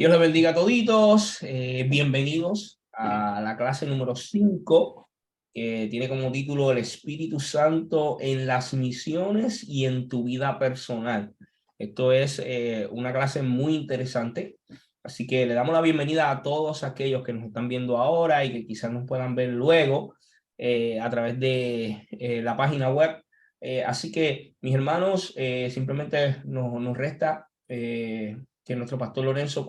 Dios les bendiga a toditos. Bienvenidos a la clase número 5, que tiene como título El Espíritu Santo en las misiones y en tu vida personal. Esto es una clase muy interesante, así que le damos la bienvenida a todos aquellos que nos están viendo ahora y que quizás nos puedan ver luego a través de la página web. Así que, mis hermanos, simplemente nos resta que nuestro pastor Lorenzo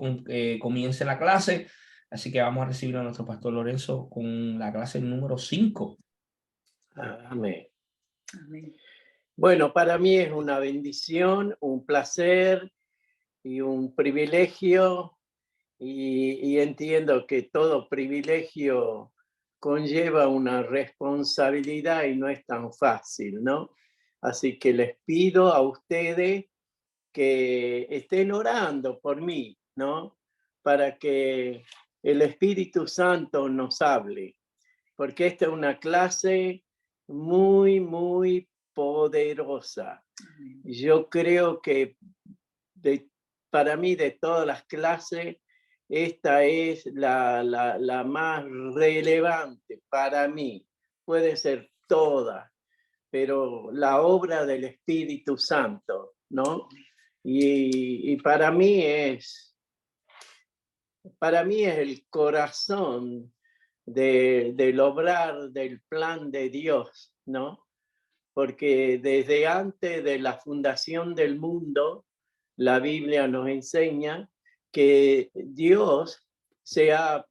comience la clase. Así que vamos a recibir a nuestro pastor Lorenzo con la clase número 5. Amén. Amén. Bueno, para mí es una bendición, un placer y un privilegio, y entiendo que todo privilegio conlleva una responsabilidad y no es tan fácil, ¿no? Así que les pido a ustedes que estén orando por mí, ¿no? Para que el Espíritu Santo nos hable, porque esta es una clase muy poderosa. Yo creo que para mí, de todas las clases, esta es la más relevante para mí. Puede ser toda, pero la obra del Espíritu Santo, ¿no? Y para mí es el corazón del obrar del plan de Dios, ¿no? Porque desde antes de la fundación del mundo, la Biblia nos enseña que Dios se ha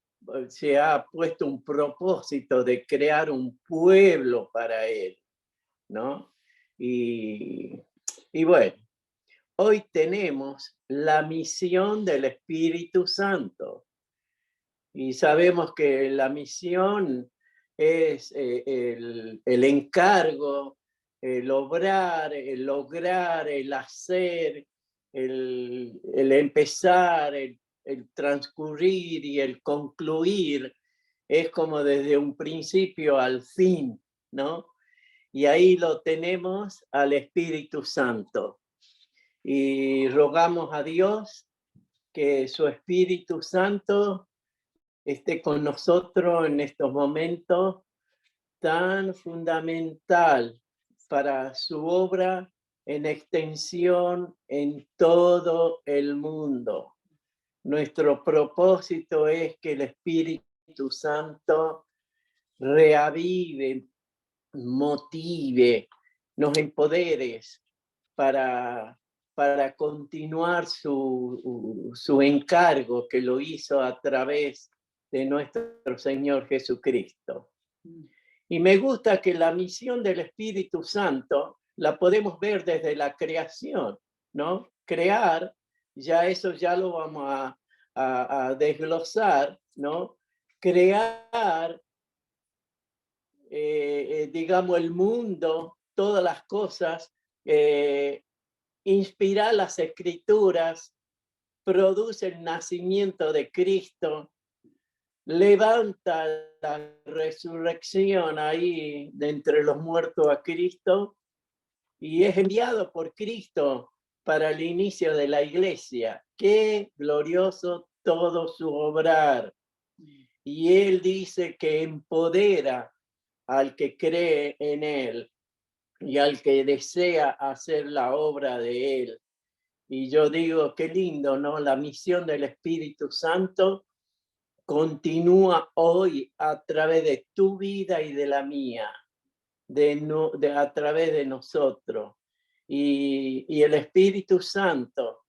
puesto un propósito de crear un pueblo para Él, ¿no? Y bueno, hoy tenemos la misión del Espíritu Santo. Y sabemos que la misión es el encargo, el obrar, el lograr, el hacer, el empezar, el transcurrir y el concluir. Es como desde un principio al fin, ¿no? Y ahí lo tenemos al Espíritu Santo. Y rogamos a Dios que su Espíritu Santo esté con nosotros en estos momentos tan fundamental para su obra en extensión en todo el mundo. Nuestro propósito es que el Espíritu Santo reavive, motive, nos empodere para continuar su encargo que lo hizo a través de nuestro Señor Jesucristo. Y me gusta que la misión del Espíritu Santo la podemos ver desde la creación, ¿no? Crear, eso ya lo vamos a desglosar, ¿no? Crear, digamos, el mundo, todas las cosas, inspirar las Escrituras, produce el nacimiento de Cristo, levanta la resurrección ahí de entre los muertos a Cristo y es enviado por Cristo para el inicio de la iglesia. Qué glorioso todo su obrar. Y él dice que empodera al que cree en él y al que desea hacer la obra de él. Y yo digo, qué lindo, ¿no? La misión del Espíritu Santo continúa hoy a través de tu vida y de la mía, a través de nosotros. Y el Espíritu Santo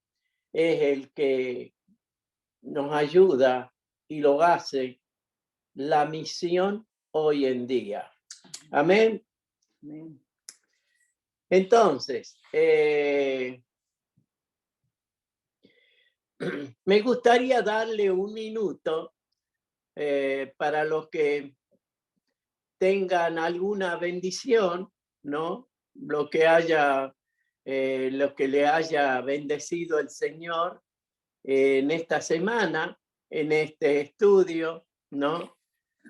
es el que nos ayuda y lo hace la misión hoy en día. Amén. Amén. Entonces, me gustaría darle un minuto para los que tengan alguna bendición, ¿no? Lo que le haya bendecido el Señor en esta semana, en este estudio, ¿no?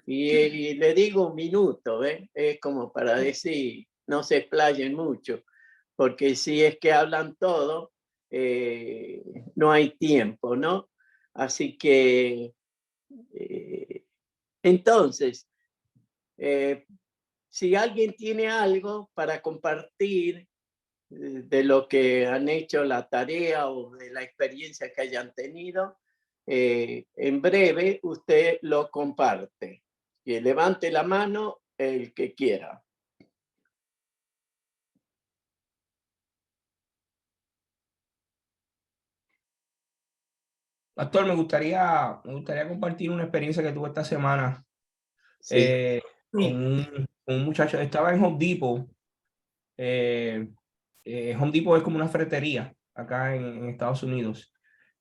Y le digo un minuto, ¿eh? Es como para decir, no se explayen mucho, porque si es que hablan todo, no hay tiempo, ¿no? Así que, entonces, si alguien tiene algo para compartir de lo que han hecho la tarea o de la experiencia que hayan tenido, en breve usted lo comparte. Que levante la mano el que quiera. Pastor, me gustaría compartir una experiencia que tuve esta semana Sí. con un muchacho. Estaba en Home Depot. Home Depot es como una ferretería acá en Estados Unidos.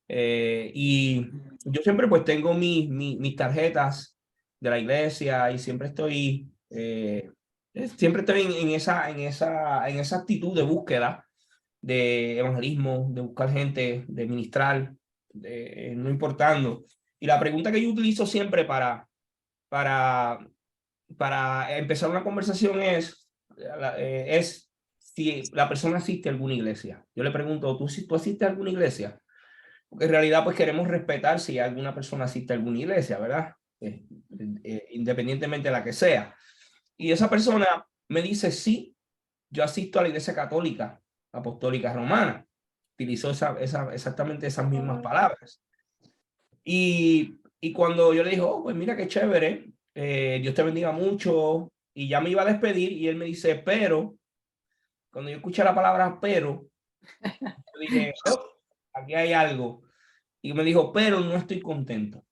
Y yo siempre pues tengo mis tarjetas de la iglesia y siempre estoy en esa actitud de búsqueda, de evangelismo, de buscar gente, de ministrar, no importando. Y la pregunta que yo utilizo siempre para, para empezar una conversación es si la persona asiste a alguna iglesia. Yo le pregunto, ¿tú asistes a alguna iglesia? Porque en realidad pues queremos respetar si alguna persona asiste a alguna iglesia, ¿verdad? Independientemente de la que sea. Y esa persona me dice, sí, yo asisto a la iglesia católica, apostólica romana. Utilizó exactamente esas mismas palabras. Y cuando yo le dije, oh, pues mira qué chévere, Dios te bendiga mucho, y ya me iba a despedir, y él me dice, pero, cuando yo escuché la palabra pero, yo dije, oh, aquí hay algo. Y me dijo, pero no estoy contento.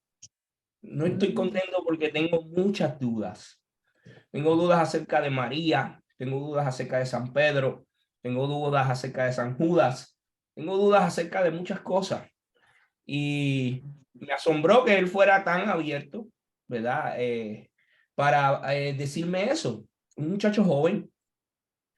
No estoy contento porque tengo muchas dudas. Tengo dudas acerca de María, tengo dudas acerca de San Pedro, tengo dudas acerca de San Judas, tengo dudas acerca de muchas cosas. Y me asombró que él fuera tan abierto, ¿verdad? Para decirme eso. Un muchacho joven.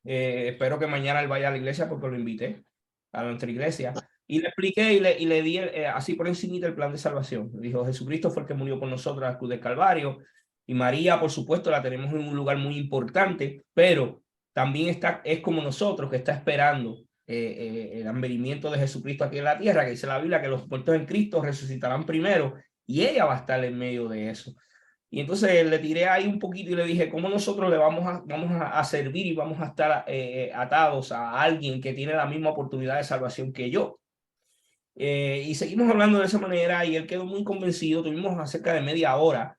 Espero que mañana él vaya a la iglesia porque lo invité a nuestra iglesia. Y le expliqué y le di así por encima el plan de salvación. Le dijo, Jesucristo fue el que murió por nosotros en la cruz del Calvario. Y María, por supuesto, la tenemos en un lugar muy importante, pero también es como nosotros, que está esperando el advenimiento de Jesucristo aquí en la tierra, que dice la Biblia que los muertos en Cristo resucitarán primero, y ella va a estar en medio de eso. Y entonces le tiré ahí un poquito y le dije, ¿cómo nosotros le vamos a servir y vamos a estar atados a alguien que tiene la misma oportunidad de salvación que yo? Y seguimos hablando de esa manera y él quedó muy convencido. Tuvimos cerca de media hora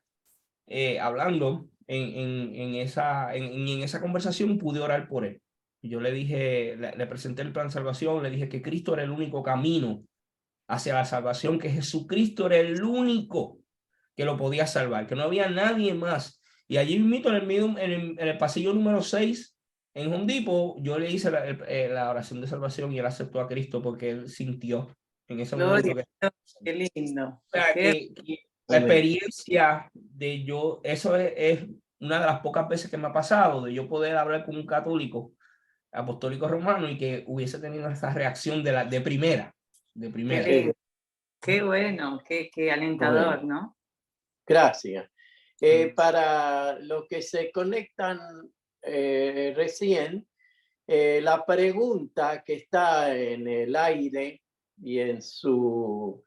hablando en esa conversación. Pude orar por él. Y yo le dije, le presenté el plan de salvación, le dije que Cristo era el único camino hacia la salvación, que Jesucristo era el único que lo podía salvar, que no había nadie más. Y allí mismo en el pasillo número 6, en Home Depot, yo le hice la oración de salvación y él aceptó a Cristo porque él sintió en ese momento Gloria, qué lindo. O sea, que la experiencia de yo, eso es una de las pocas veces que me ha pasado, de yo poder hablar con un católico apostólico romano y que hubiese tenido esa reacción de primera. Qué bueno, qué alentador, Bueno. ¿no? Gracias. Para los que se conectan recién, la pregunta que está en el aire y en su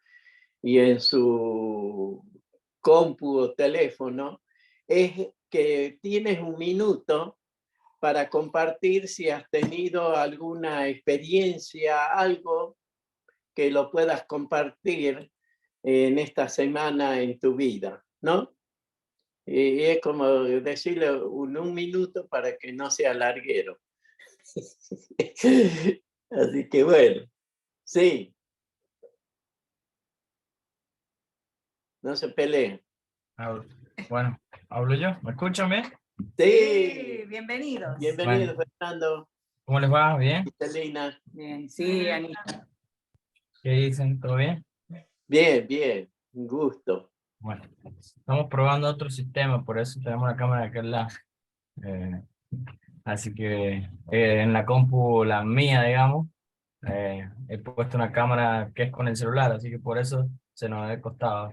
compu o teléfono es que tienes un minuto para compartir si has tenido alguna experiencia, algo que lo puedas compartir en esta semana en tu vida, ¿no? Y es como decirle un minuto para que no sea larguero. Así que bueno, sí. No se peleen. Bueno, ¿hablo yo? ¿Me escuchan bien? Sí. Bienvenidos. Bienvenido, Bueno. Fernando. ¿Cómo les va? ¿Bien? Celina. Bien, sí, Anita. ¿Qué dicen? ¿Todo bien? Bien, bien. Un gusto. Bueno, estamos probando otro sistema, por eso tenemos la cámara de aquel lado. Así que en la compu, la mía, digamos, he puesto una cámara que es con el celular, así que por eso se nos ha costado.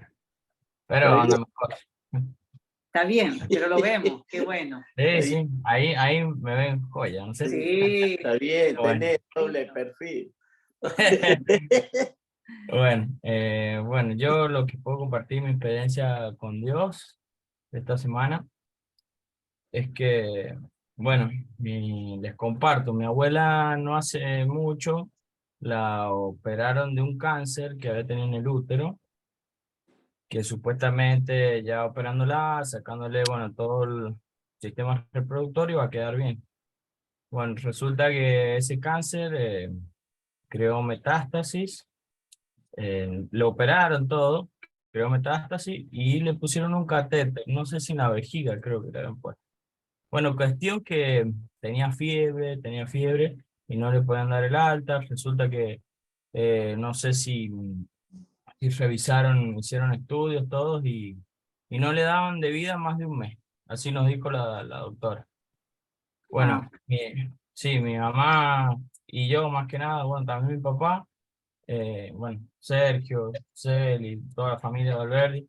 Pero anda mejor. Está bien, pero lo vemos, qué bueno. Sí, ahí me ven joya, no sé. Sí. Está bien, Bueno. tenés doble perfil. Bueno, yo lo que puedo compartir mi experiencia con Dios esta semana es que, bueno, les comparto, mi abuela no hace mucho la operaron de un cáncer que había tenido en el útero, que supuestamente ya operándola, sacándole, bueno, todo el sistema reproductor iba a quedar bien. Bueno, resulta que ese cáncer creó metástasis, lo operaron todo, creó metástasis y le pusieron un catéter, no sé si en la vejiga creo que le habían puesto. Bueno, cuestión que tenía fiebre y no le podían dar el alta. Resulta que no sé si revisaron, hicieron estudios todos y no le daban de vida más de un mes. Así nos dijo la doctora. Bueno, sí, mi mamá y yo más que nada, bueno, también mi papá, bueno, Sergio, Cel y toda la familia de Valverde,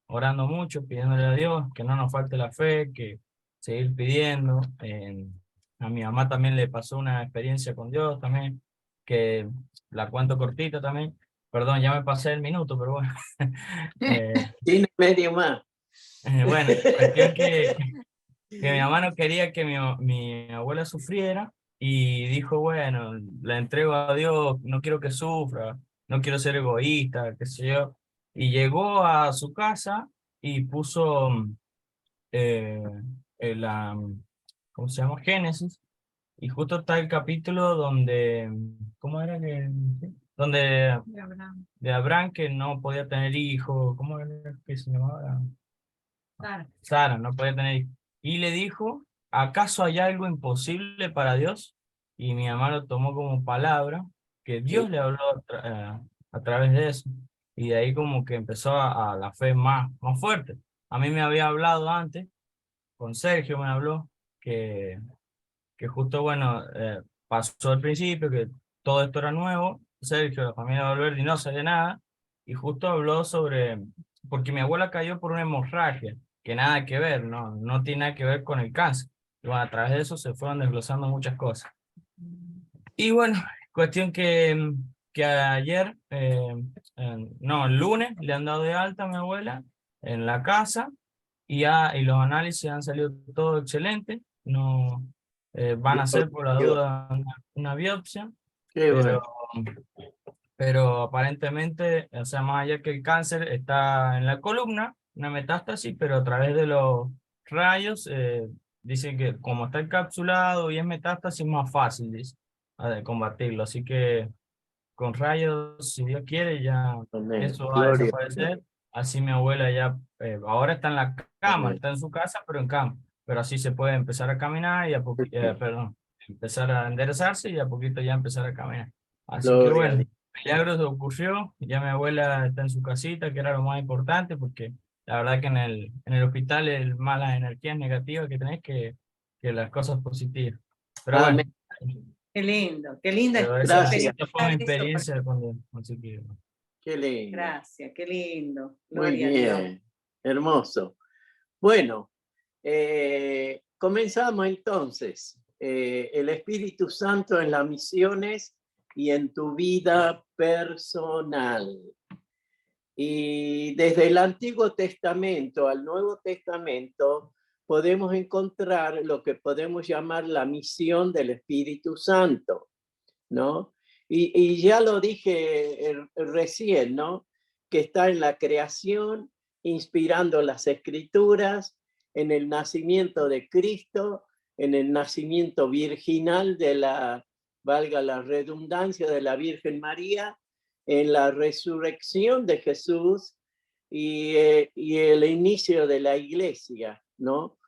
orando mucho, pidiéndole a Dios que no nos falte la fe, que seguir pidiendo. A mi mamá también le pasó una experiencia con Dios también, que la cuento cortita también. Perdón, ya me pasé el minuto, pero bueno. Tiene medio más. Bueno, cuestión que mi mamá no quería que mi abuela sufriera y dijo, bueno, la entrego a Dios, no quiero que sufra, no quiero ser egoísta, qué sé yo. Y llegó a su casa y puso eh, la, ¿cómo se llama? Génesis. Y justo está el capítulo donde, ¿cómo era que? Donde de Abraham que no podía tener hijos, ¿cómo era que se llamaba? Sara no podía tener hijos. Y le dijo, ¿acaso hay algo imposible para Dios? Y mi mamá lo tomó como palabra, que Dios le habló a través de eso. Y de ahí como que empezó a la fe más fuerte. A mí me había hablado antes, con Sergio me habló, que justo, bueno, pasó al principio, que todo esto era nuevo. Sergio, la familia de Valverde, no sabía nada. Y justo habló sobre, porque mi abuela cayó por una hemorragia, que nada que ver, no tiene nada que ver con el cáncer. Y bueno, a través de eso se fueron desglosando muchas cosas. Y bueno, cuestión que ayer, no, el lunes le han dado de alta a mi abuela en la casa y los análisis han salido todo excelente. No, van a hacer por la duda una biopsia, Qué pero, bueno. pero aparentemente, o sea, más allá que el cáncer está en la columna, una metástasis, pero a través de los rayos, dicen que como está encapsulado y es metástasis, más fácil, dice, de combatirlo. Así que con rayos, si Dios quiere, ya Amén. eso va a Gloria a Dios. desaparecer. Así mi abuela ya, ahora está en la cama, Amén. está en su casa, pero en cama. Pero así se puede empezar a caminar y perdón, empezar a enderezarse y a poquito ya empezar a caminar. Así que Gloria a bueno, Dios. milagros ocurrió, ya mi abuela está en su casita, que era lo más importante, porque la verdad que en el hospital es más las energías negativas que tenés que las cosas positivas. Pero Amén. bueno, qué linda pero Gracias. esa fue mi experimentar eso. experiencia cuando, así que, Qué lindo. Gracias, qué lindo. Muy Gloria a Dios. bien. Hermoso. Bueno, comenzamos entonces. El Espíritu Santo en las misiones y en tu vida personal. Y desde el Antiguo Testamento al Nuevo Testamento podemos encontrar lo que podemos llamar la misión del Espíritu Santo, ¿no? Y ya lo dije recién, ¿no? Que está en la creación, inspirando las escrituras, en el nacimiento de Cristo, en el nacimiento virginal de la, valga la redundancia, de la Virgen María, en la resurrección de Jesús y el inicio de la iglesia, ¿no?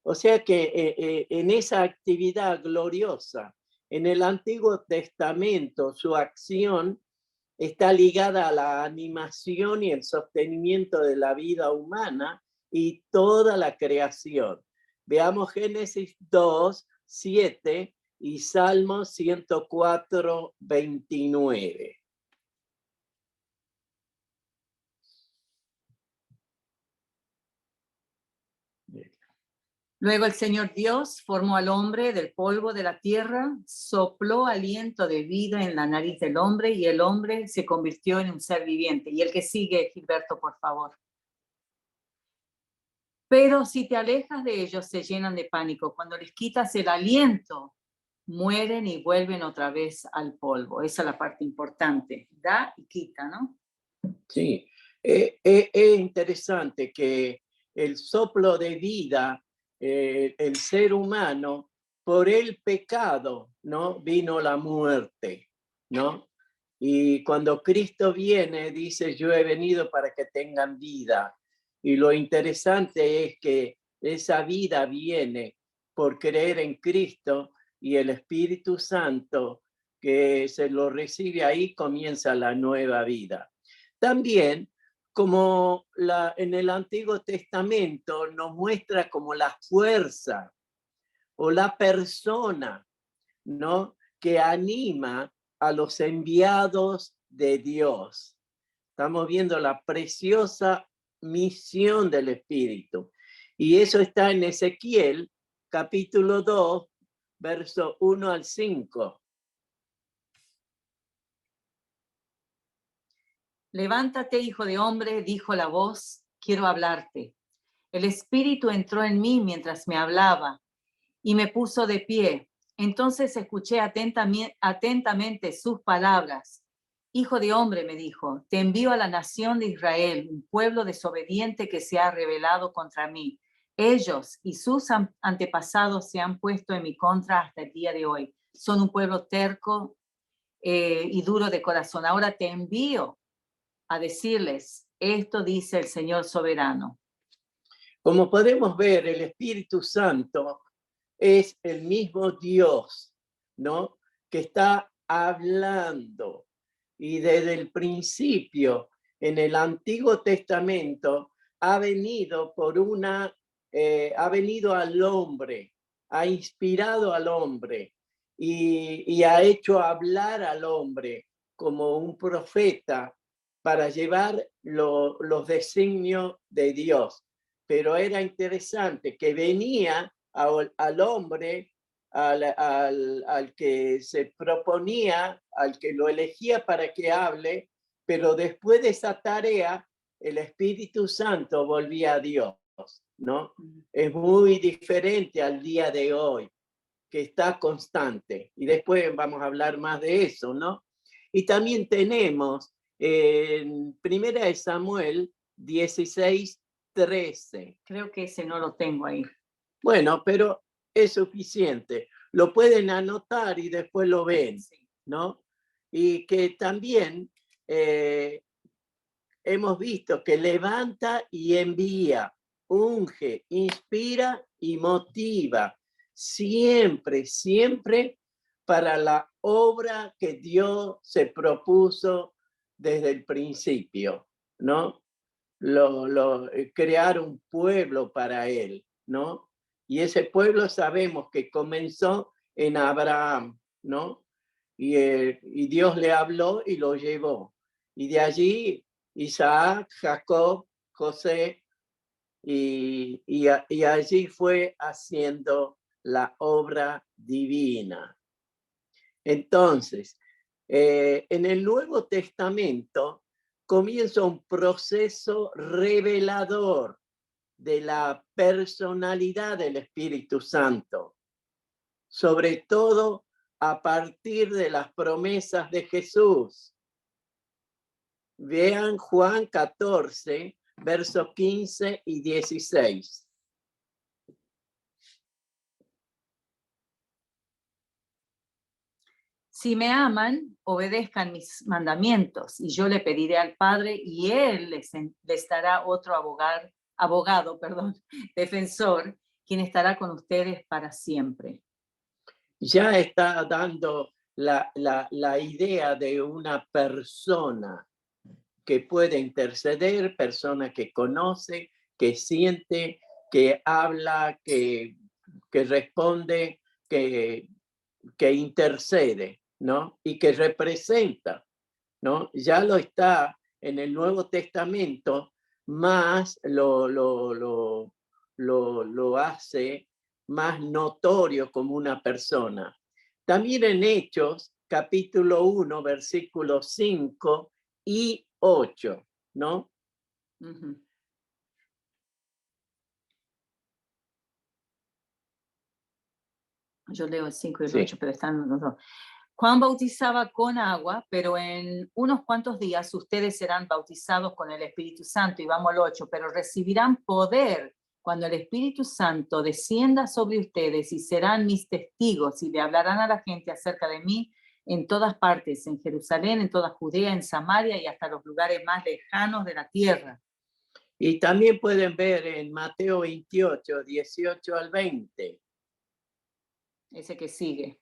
O sea que en esa actividad gloriosa, en el Antiguo Testamento, su acción está ligada a la animación y el sostenimiento de la vida humana y toda la creación. Veamos Génesis 2, 7 y Salmo 104, 29. Luego el Señor Dios formó al hombre del polvo de la tierra, sopló aliento de vida en la nariz del hombre y el hombre se convirtió en un ser viviente. Y el que sigue, Gilberto, por favor. Pero si te alejas de ellos, se llenan de pánico. Cuando les quitas el aliento, mueren y vuelven otra vez al polvo. Esa es la parte importante. Da y quita, ¿no? Sí, es interesante que el soplo de vida, el ser humano, por el pecado, ¿no? Vino la muerte, ¿no? Y cuando Cristo viene, dice, yo he venido para que tengan vida. Y lo interesante es que esa vida viene por creer en Cristo y el Espíritu Santo que se lo recibe ahí, comienza la nueva vida. También, como en el Antiguo Testamento nos muestra como la fuerza o la persona, ¿no? Que anima a los enviados de Dios. Estamos viendo la preciosa misión del Espíritu. Y eso está en Ezequiel, capítulo 2, verso 1 al 5. Levántate, hijo de hombre, dijo la voz, quiero hablarte. El Espíritu entró en mí mientras me hablaba y me puso de pie. Entonces escuché atentamente sus palabras. Hijo de hombre, me dijo, te envío a la nación de Israel, un pueblo desobediente que se ha rebelado contra mí. Ellos y sus antepasados se han puesto en mi contra hasta el día de hoy. Son un pueblo terco y duro de corazón. Ahora te envío a decirles, esto dice el Señor soberano. Como podemos ver, el Espíritu Santo es el mismo Dios, ¿no? Que está hablando. Y desde el principio, en el Antiguo Testamento, ha venido ha venido al hombre, ha inspirado al hombre y ha hecho hablar al hombre como un profeta para llevar los designios de Dios. Pero era interesante que venía al hombre, al que se proponía, al que lo elegía para que hable, pero después de esa tarea, el Espíritu Santo volvía a Dios, ¿no? Es muy diferente al día de hoy, que está constante. Y después vamos a hablar más de eso, ¿no? Y también tenemos en Primera de Samuel 16:13. Creo que ese no lo tengo ahí. Bueno, pero es suficiente. Lo pueden anotar y después lo ven, ¿no? Y que también hemos visto que levanta y envía, unge, inspira y motiva. Siempre, siempre para la obra que Dios se propuso desde el principio, ¿no? Crear un pueblo para él, ¿no? Y ese pueblo sabemos que comenzó en Abraham, ¿no? Y Dios le habló y lo llevó. Y de allí Isaac, Jacob, José, y allí fue haciendo la obra divina. Entonces, en el Nuevo Testamento comienza un proceso revelador de la personalidad del Espíritu Santo, sobre todo a partir de las promesas de Jesús. Vean Juan 14, versos 15 y 16. Si me aman, obedezcan mis mandamientos, y yo le pediré al Padre, y Él les dará otro abogado, defensor, quien estará con ustedes para siempre. Ya está dando la idea de una persona que puede interceder, persona que conoce, que siente, que habla, que responde, que intercede, ¿no? Y que representa, ¿no? Ya lo está en el Nuevo Testamento, más lo lo hace más notorio como una persona. También en Hechos, capítulo 1, versículos 5 y 8, ¿no? Ujú. Yo leo el 5 y el Sí. 8, pero están los dos. Juan bautizaba con agua, pero en unos cuantos días ustedes serán bautizados con el Espíritu Santo. Y vamos al 8, pero recibirán poder cuando el Espíritu Santo descienda sobre ustedes y serán mis testigos y le hablarán a la gente acerca de mí en todas partes, en Jerusalén, en toda Judea, en Samaria y hasta los lugares más lejanos de la tierra. Y también pueden ver en Mateo 28, 18 al 20. Ese que sigue.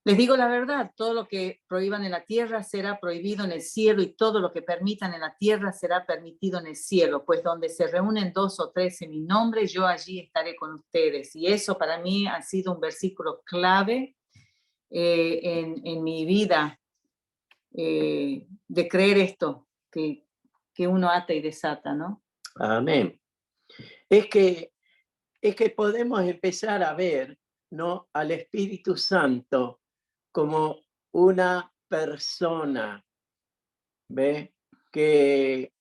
Les digo la verdad, todo lo que prohíban en la tierra será prohibido en el cielo y todo lo que permitan en la tierra será permitido en el cielo, pues donde se reúnen 2 o 3 en mi nombre, yo allí estaré con ustedes. Y eso para mí ha sido un versículo clave en mi vida, de creer esto, que uno ata y desata, ¿no? Amén. Es que podemos empezar a ver, ¿no?, al Espíritu Santo como una persona, ¿ve? Que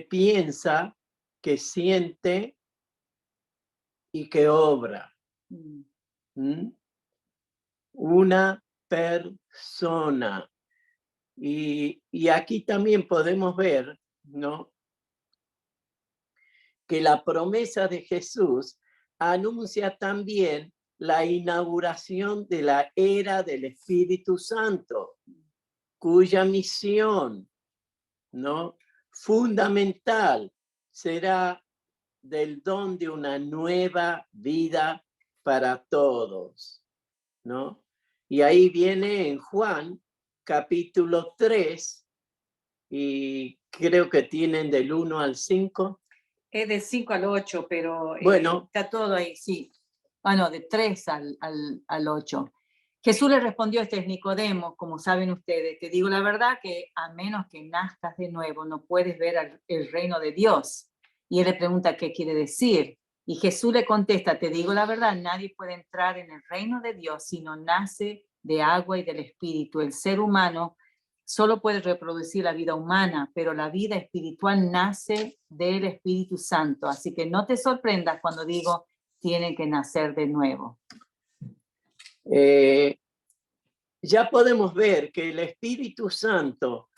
piensa, que siente y que obra. ¿Mm? Una persona. Y aquí también podemos ver, ¿no?, que la promesa de Jesús anuncia también la inauguración de la era del Espíritu Santo, cuya misión, ¿no?, fundamental será del don de una nueva vida para todos, ¿no? Y ahí viene en Juan, capítulo 3, y creo que tienen del 1 al 5. Es del 5 al 8, pero Bueno. está todo ahí, sí. Bueno, de 3 al 8. Jesús le respondió, este es Nicodemo, como saben ustedes, te digo la verdad que a menos que nazcas de nuevo no puedes ver el reino de Dios. Y él le pregunta qué quiere decir. Y Jesús le contesta, te digo la verdad, nadie puede entrar en el reino de Dios si no nace de agua y del Espíritu. El ser humano solo puede reproducir la vida humana, pero la vida espiritual nace del Espíritu Santo. Así que no te sorprendas cuando digo, tienen que nacer de nuevo. Ya podemos ver que el Espíritu Santo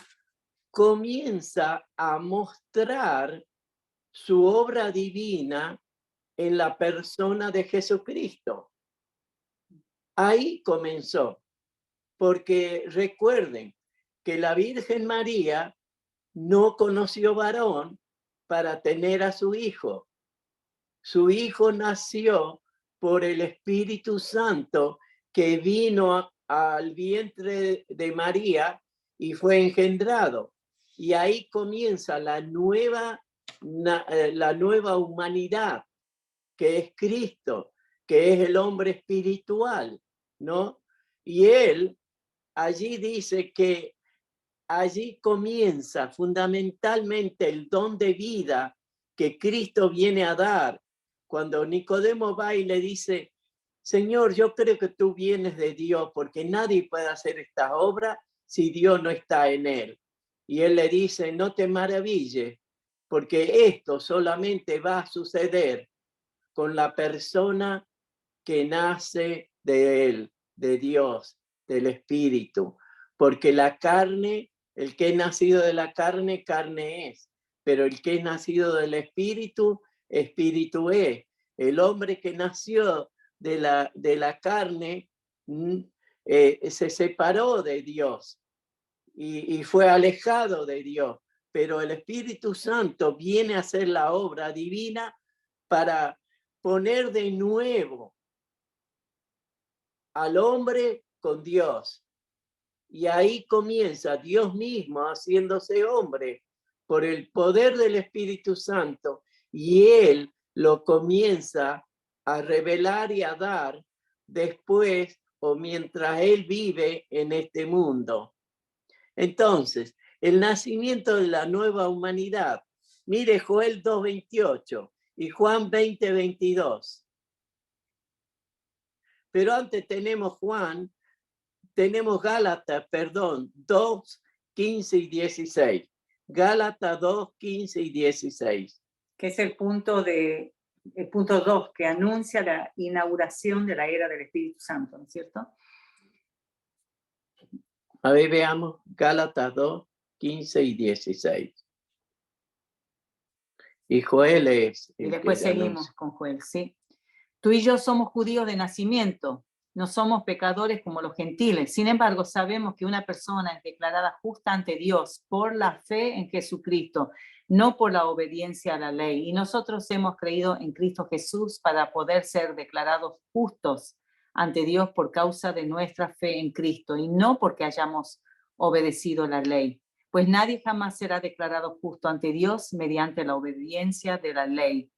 comienza a mostrar su obra divina en la persona de Jesucristo. Ahí comenzó, porque recuerden que la Virgen María no conoció varón para tener a su hijo. Su hijo nació por el Espíritu Santo que vino al vientre de María y fue engendrado. Y ahí comienza la nueva humanidad, que es Cristo, que es el hombre espiritual, ¿no? Y él allí dice que allí comienza fundamentalmente el don de vida que Cristo viene a dar. Cuando Nicodemo va y le dice, Señor, yo creo que tú vienes de Dios, porque nadie puede hacer esta obra si Dios no está en él. Y él le dice, no te maravilles, porque esto solamente va a suceder con la persona que nace de él, de Dios, del Espíritu. Porque la carne, el que es nacido de la carne, carne es. Pero el que es nacido del Espíritu, Espíritu es. El hombre que nació de la carne se separó de Dios y fue alejado de Dios. Pero el Espíritu Santo viene a hacer la obra divina para poner de nuevo al hombre con Dios. Y ahí comienza Dios mismo haciéndose hombre por el poder del Espíritu Santo, y él lo comienza a revelar y a dar después o mientras él vive en este mundo. Entonces, el nacimiento de la nueva humanidad Mire Joel 2:28 y Juan 20:22. Pero antes tenemos Gálatas, 2:15 y 16. Gálatas 2:15 y 16. Que es el punto 2, que anuncia la inauguración de la era del Espíritu Santo, ¿no es cierto? A ver, veamos Gálatas 2:15 y 16. Y Joel es. Y después seguimos con Joel, ¿sí? Tú y yo somos judíos de nacimiento, no somos pecadores como los gentiles. Sin embargo, sabemos que una persona es declarada justa ante Dios por la fe en Jesucristo, no por la obediencia a la ley. Y nosotros hemos creído en Cristo Jesús para poder ser declarados justos ante Dios por causa de nuestra fe en Cristo y no porque hayamos obedecido la ley. Pues nadie jamás será declarado justo ante Dios mediante la obediencia de la ley.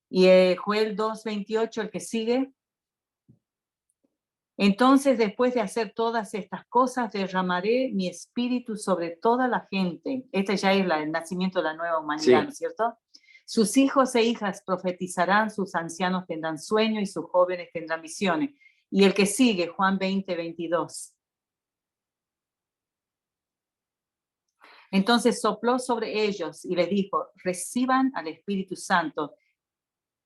Y Joel 2:28, el que sigue. Entonces, después de hacer todas estas cosas, derramaré mi espíritu sobre toda la gente. Este ya es el nacimiento de la nueva humanidad, Sí. ¿no es cierto? Sus hijos e hijas profetizarán, sus ancianos tendrán sueño y sus jóvenes tendrán visiones. Y el que sigue, Juan 20:22. Entonces sopló sobre ellos y les dijo, reciban al Espíritu Santo,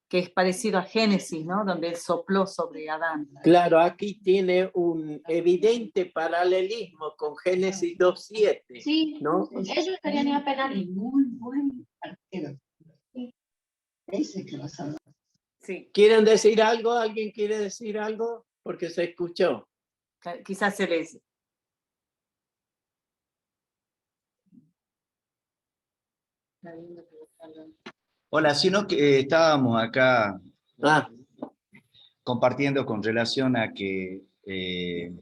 que es parecido a Génesis, ¿no? Donde él sopló sobre Adán. Claro, aquí tiene un evidente paralelismo con Génesis 2:7. Sí, ¿no? ellos querían ir a penar. Muy buen partido. Ese que lo salva. Sí, ¿Quieren decir algo? ¿Alguien quiere decir algo? Porque se escuchó. quizás se les... Hola, sino que estábamos acá Ah, compartiendo con relación a que el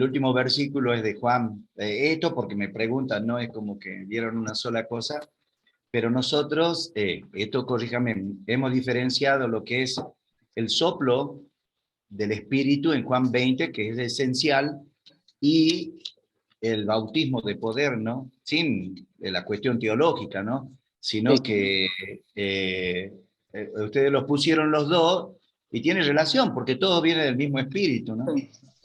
último versículo es de Juan. Esto porque me preguntan, no es como que vieron una sola cosa, pero nosotros, esto corríjame, hemos diferenciado lo que es el soplo del Espíritu en Juan 20, que es esencial, y el bautismo de poder, ¿no? Sin la cuestión teológica, ¿no? Sino sí. que ustedes los pusieron los dos y tiene relación, porque todo viene del mismo Espíritu, ¿no?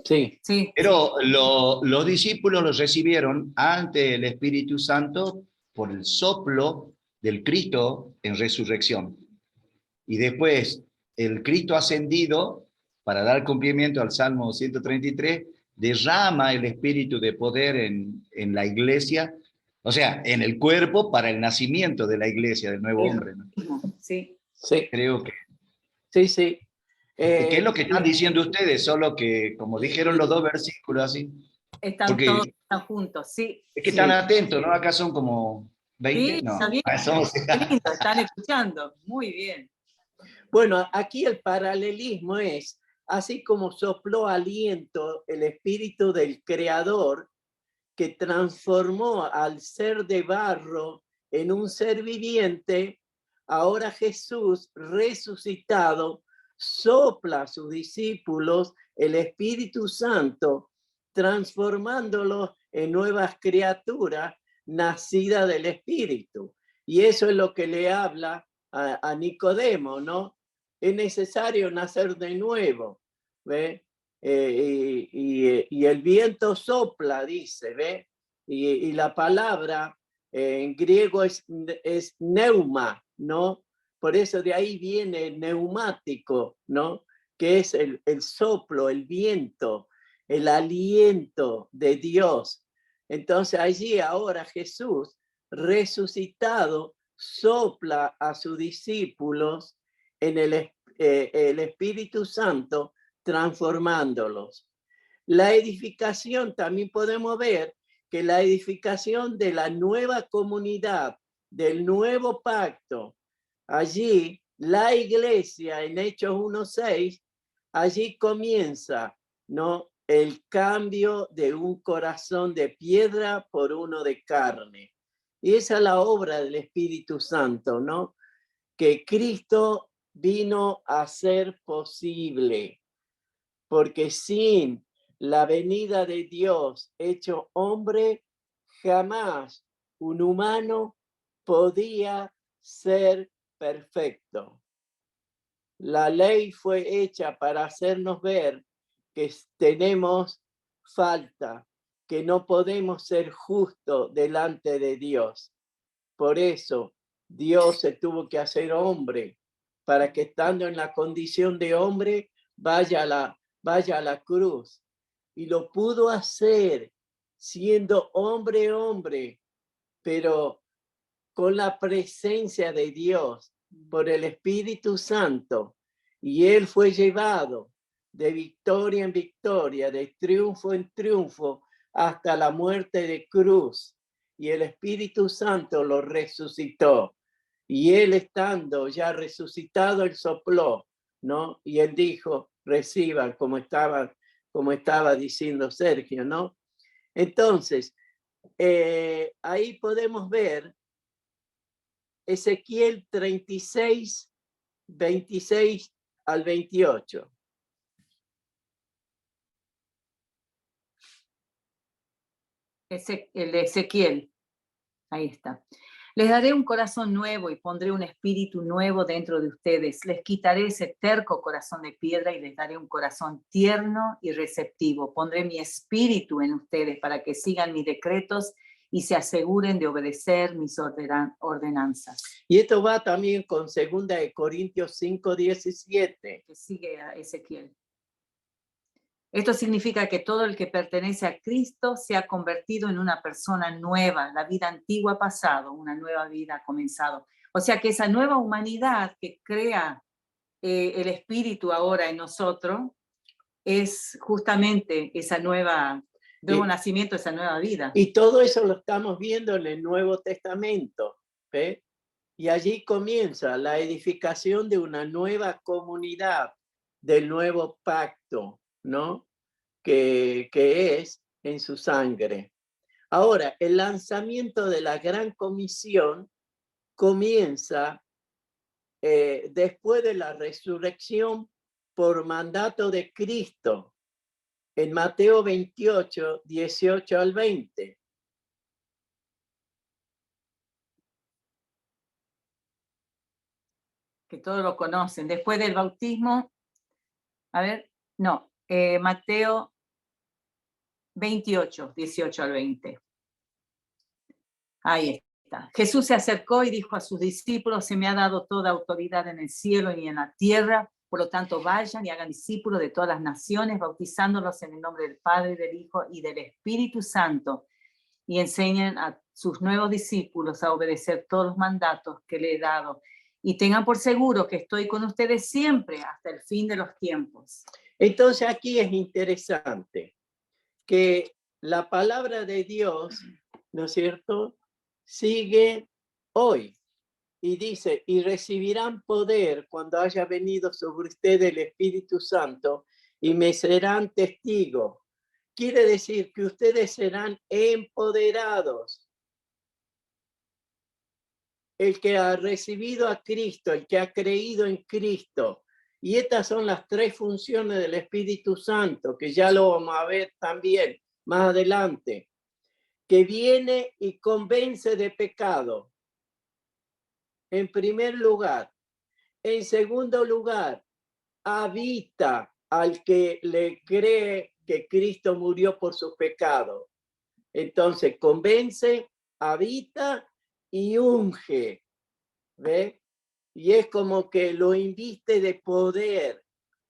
Sí, Sí, Pero los discípulos los recibieron ante el Espíritu Santo por el soplo del Cristo en resurrección. Y después el Cristo ascendido, para dar cumplimiento al Salmo 133, derrama el espíritu de poder en la iglesia, o sea, en el cuerpo para el nacimiento de la iglesia, del nuevo hombre, ¿no? sí. sí, Creo que... sí. ¿Qué es lo que están diciendo ustedes? Solo que, como dijeron los dos versículos así, Están porque todos están juntos, sí. es que Sí. están atentos, ¿no? Acá son como 20, Sí, no, está bien. somos... Qué lindo, están escuchando. Muy bien. Bueno, aquí el paralelismo es, así como sopló aliento el espíritu del Creador, que transformó al ser de barro en un ser viviente, ahora Jesús resucitado sopla a sus discípulos el Espíritu Santo, transformándolos en nuevas criaturas nacidas del Espíritu. Y eso es lo que le habla a Nicodemo, ¿no? Es necesario nacer de nuevo, ¿ve? Y el viento sopla, dice, ¿ve? Y la palabra en griego es neuma, ¿no? Por eso de ahí viene el neumático, ¿no? Que es el soplo, el viento, el aliento de Dios. Entonces allí ahora Jesús resucitado sopla a sus discípulos en el Espíritu Santo, transformándolos. La edificación, también podemos ver que la edificación de la nueva comunidad, del nuevo pacto, allí la iglesia en Hechos 1:6, allí comienza, ¿no? El cambio de un corazón de piedra por uno de carne. Y esa es la obra del Espíritu Santo, ¿no? Que Cristo vino a ser posible, porque sin la venida de Dios hecho hombre, jamás un humano podía ser perfecto. La ley fue hecha para hacernos ver que tenemos falta, que no podemos ser justos delante de Dios. Por eso Dios se tuvo que hacer hombre, para que estando en la condición de hombre, vaya a la cruz. Y lo pudo hacer siendo hombre, pero con la presencia de Dios por el Espíritu Santo. Y él fue llevado de victoria en victoria, de triunfo en triunfo, hasta la muerte de cruz. Y el Espíritu Santo lo resucitó. Y él, estando ya resucitado, él sopló, ¿no? Y él dijo, reciban, como estaba diciendo Sergio, ¿no? Entonces, ahí podemos ver Ezequiel 36, 26 al 28. El de Ezequiel. Ahí está. Les daré un corazón nuevo y pondré un espíritu nuevo dentro de ustedes. Les quitaré ese terco corazón de piedra y les daré un corazón tierno y receptivo. Pondré mi espíritu en ustedes para que sigan mis decretos y se aseguren de obedecer mis ordenanzas. Y esto va también con 2 Corintios 5, 17. Que sigue a Ezequiel. Esto significa que todo el que pertenece a Cristo se ha convertido en una persona nueva. La vida antigua ha pasado, una nueva vida ha comenzado. O sea que esa nueva humanidad que crea el Espíritu ahora en nosotros es justamente esa nuevo nacimiento, esa nueva vida. Y todo eso lo estamos viendo en el Nuevo Testamento, ¿ve? Y allí comienza la edificación de una nueva comunidad, del nuevo pacto, ¿no? Que es en su sangre. Ahora, el lanzamiento de la Gran Comisión comienza después de la resurrección por mandato de Cristo, en Mateo 28, 18 al 20. Que todos lo conocen. Después del bautismo, Mateo 28, 18 al 20. Ahí está. Jesús se acercó y dijo a sus discípulos, se me ha dado toda autoridad en el cielo y en la tierra, por lo tanto vayan y hagan discípulos de todas las naciones, bautizándolos en el nombre del Padre, del Hijo y del Espíritu Santo, y enseñen a sus nuevos discípulos a obedecer todos los mandatos que le he dado. Y tengan por seguro que estoy con ustedes siempre hasta el fin de los tiempos. Entonces aquí es interesante que la palabra de Dios, ¿no es cierto?, sigue hoy y dice, y recibirán poder cuando haya venido sobre ustedes el Espíritu Santo y me serán testigos. Quiere decir que ustedes serán empoderados. El que ha recibido a Cristo, el que ha creído en Cristo. Y estas son las tres funciones del Espíritu Santo, que ya lo vamos a ver también más adelante, que viene y convence de pecado, en primer lugar. En segundo lugar, habita al que le cree que Cristo murió por sus pecados. Entonces, convence, habita y unge. ¿Ve? Y es como que lo inviste de poder.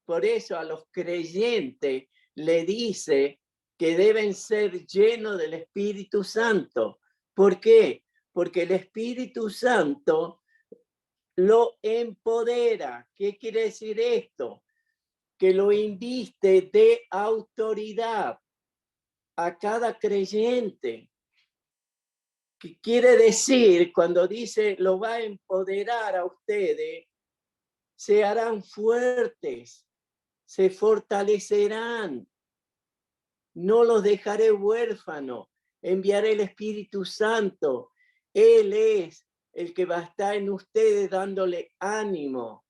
Por eso a los creyentes le dice que deben ser llenos del Espíritu Santo. ¿Por qué? Porque el Espíritu Santo lo empodera. ¿Qué quiere decir esto? Que lo inviste de autoridad a cada creyente. ¿Qué quiere decir cuando dice lo va a empoderar a ustedes? Se harán fuertes, se fortalecerán. No los dejaré huérfanos, enviaré el Espíritu Santo. Él es el que va a estar en ustedes dándole ánimo,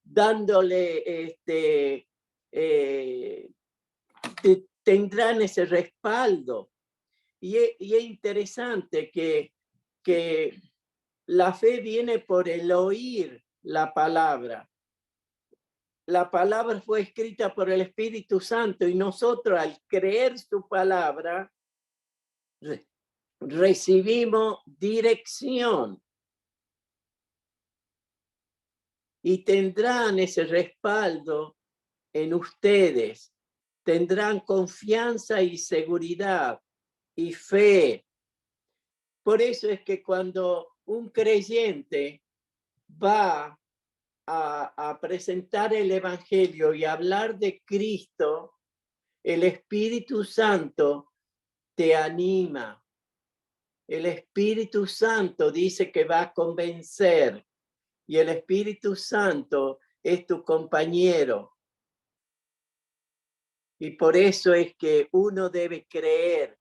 dándole, tendrán ese respaldo. Y es interesante que La fe viene por el oír la palabra. La palabra fue escrita por el Espíritu Santo y nosotros al creer su palabra recibimos dirección. Y tendrán ese respaldo en ustedes. Tendrán confianza y seguridad y fe. Por eso es que cuando un creyente va a presentar el Evangelio y hablar de Cristo, el Espíritu Santo te anima. El Espíritu Santo dice que va a convencer y el Espíritu Santo es tu compañero. Y por eso es que uno debe creer,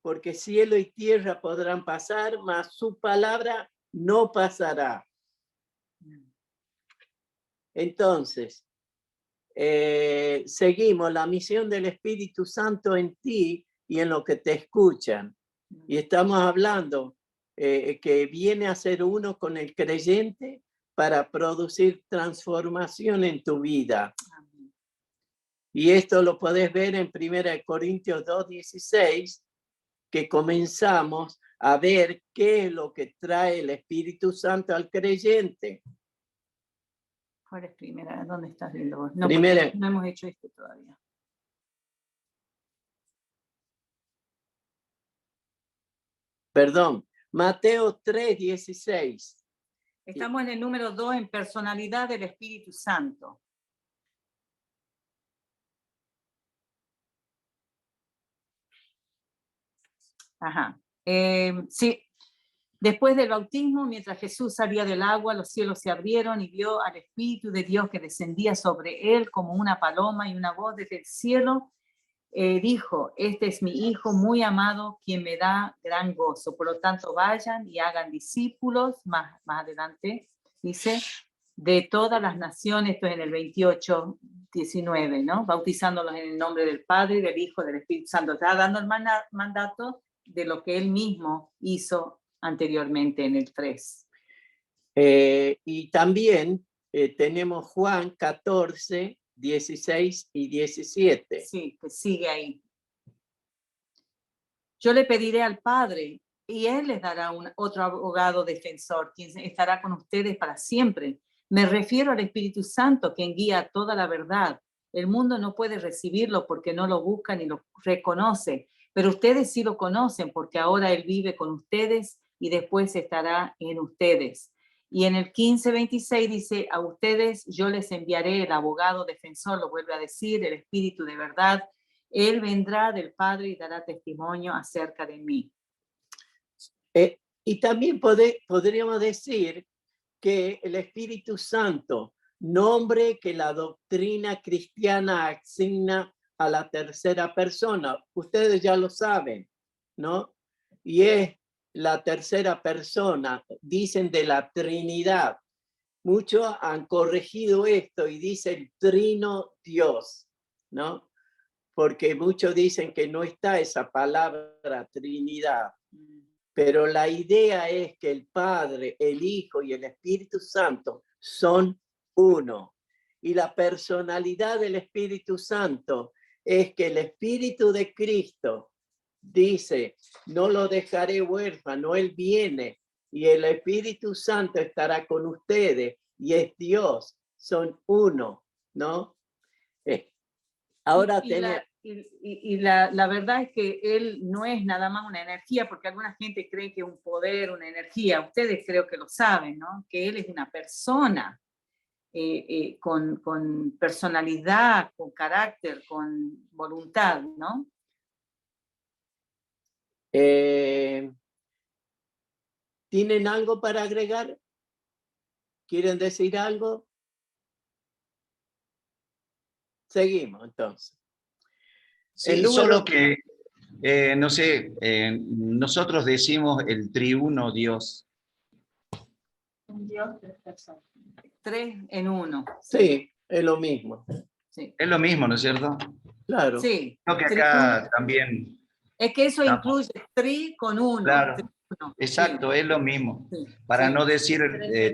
porque cielo y tierra podrán pasar, mas su palabra no pasará. Entonces, seguimos la misión del Espíritu Santo en ti y en lo que te escuchan. Y estamos hablando que viene a ser uno con el creyente para producir transformación en tu vida. Y esto lo podés ver en 1 Corintios 2:16, que comenzamos a ver qué es lo que trae el Espíritu Santo al creyente. ¿Cuál es primera? ¿Dónde estás viendo vos? No, Primera. no hemos hecho esto todavía. Perdón, Mateo 3:16. Estamos en el número 2, en personalidad del Espíritu Santo. Ajá. Sí. Después del bautismo, mientras Jesús salía del agua, los cielos se abrieron y vio al Espíritu de Dios que descendía sobre él como una paloma, y una voz desde el cielo dijo: este es mi Hijo muy amado, quien me da gran gozo. Por lo tanto, vayan y hagan discípulos, más adelante dice, de todas las naciones. Esto es en el 28:19, ¿no? Bautizándolos en el nombre del Padre, del Hijo, del Espíritu Santo. Está dando el mandato de lo que él mismo hizo anteriormente en el 3. Y también tenemos Juan 14:16 y 17. Sí, que sigue ahí. Yo le pediré al Padre y él les dará otro abogado defensor, quien estará con ustedes para siempre. Me refiero al Espíritu Santo, quien guía toda la verdad. El mundo no puede recibirlo porque no lo busca ni lo reconoce, pero ustedes sí lo conocen porque ahora él vive con ustedes y después estará en ustedes. Y en el 15:26 dice: a ustedes yo les enviaré el abogado defensor, lo vuelve a decir, el Espíritu de verdad. Él vendrá del Padre y dará testimonio acerca de mí. Y también podríamos decir que el Espíritu Santo, nombre que la doctrina cristiana asigna a la tercera persona. Ustedes ya lo saben, ¿no? Y es la tercera persona, dicen de la Trinidad. Muchos han corregido esto y dicen Trino Dios, ¿no? Porque muchos dicen que no está esa palabra Trinidad. Pero la idea es que el Padre, el Hijo y el Espíritu Santo son uno. Y la personalidad del Espíritu Santo es que el Espíritu de Cristo dice: no lo dejaré huérfano, Él viene y el Espíritu Santo estará con ustedes y es Dios, son uno, ¿no? Ahora la verdad es que él no es nada más una energía, porque alguna gente cree que es un poder, una energía. Ustedes creo que lo saben, ¿no? Que él es una persona con personalidad, con carácter, con voluntad, ¿no? ¿Tienen algo para agregar? ¿Quieren decir algo? Seguimos, entonces. Sí, solo que, no sé, nosotros decimos el triuno Dios. Un Dios, tres personas. 3 en 1. Sí, es lo mismo. Sí. Es lo mismo, ¿no es cierto? Claro. Sí. Creo que acá también... Es que eso incluye tri con 1. Claro. uno. exacto, es lo mismo. Sí, Para sí, no decir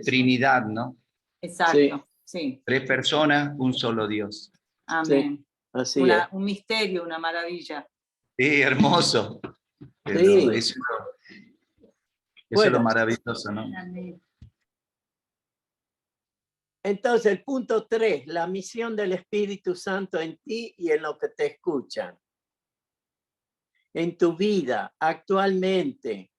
Trinidad, ¿no? exacto, sí. 3 personas, un solo Dios. Amén. Así es. Un misterio, una maravilla. Sí, hermoso. Pero Sí. eso es lo Bueno. maravilloso, ¿no? Entonces, el punto 3, la misión del Espíritu Santo en ti y en los que te escuchan. En tu vida actualmente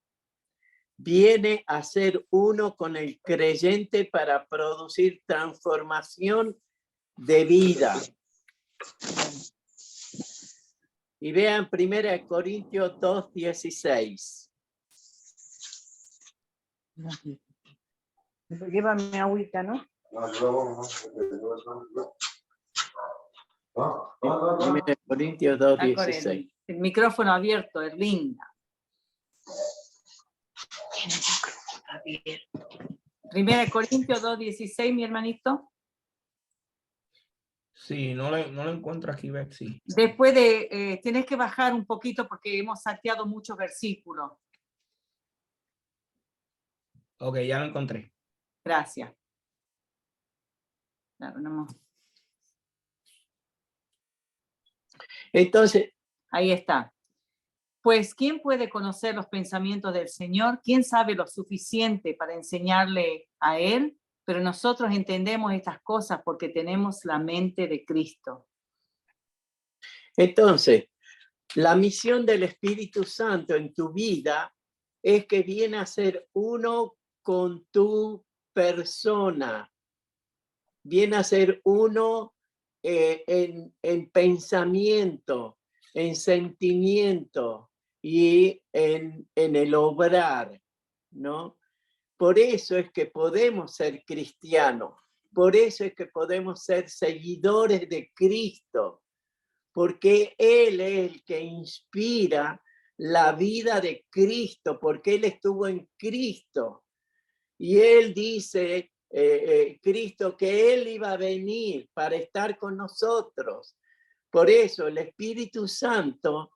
viene a ser uno con el creyente para producir transformación de vida. Y vean 1 Corintios 2:16. Llévame agüita, ¿no? 1 Corintios 2:16. El micrófono abierto, Erling. 1 Corintios 2:16, mi hermanito. Sí, no lo encuentro aquí, Betsy. Después de, tienes que bajar un poquito porque hemos salteado muchos versículos. Ok, ya lo encontré. Gracias. Claro, no. Entonces, Ahí está. Pues, ¿quién puede conocer los pensamientos del Señor? ¿Quién sabe lo suficiente para enseñarle a Él? Pero nosotros entendemos estas cosas porque tenemos la mente de Cristo. Entonces, la misión del Espíritu Santo en tu vida es que viene a ser uno con tu persona, viene a ser uno en pensamiento, en sentimiento y en el obrar, ¿no? Por eso es que podemos ser cristianos, por eso es que podemos ser seguidores de Cristo, porque Él es el que inspira la vida de Cristo, porque Él estuvo en Cristo. Y Él dice, Cristo, que Él iba a venir para estar con nosotros. Por eso el Espíritu Santo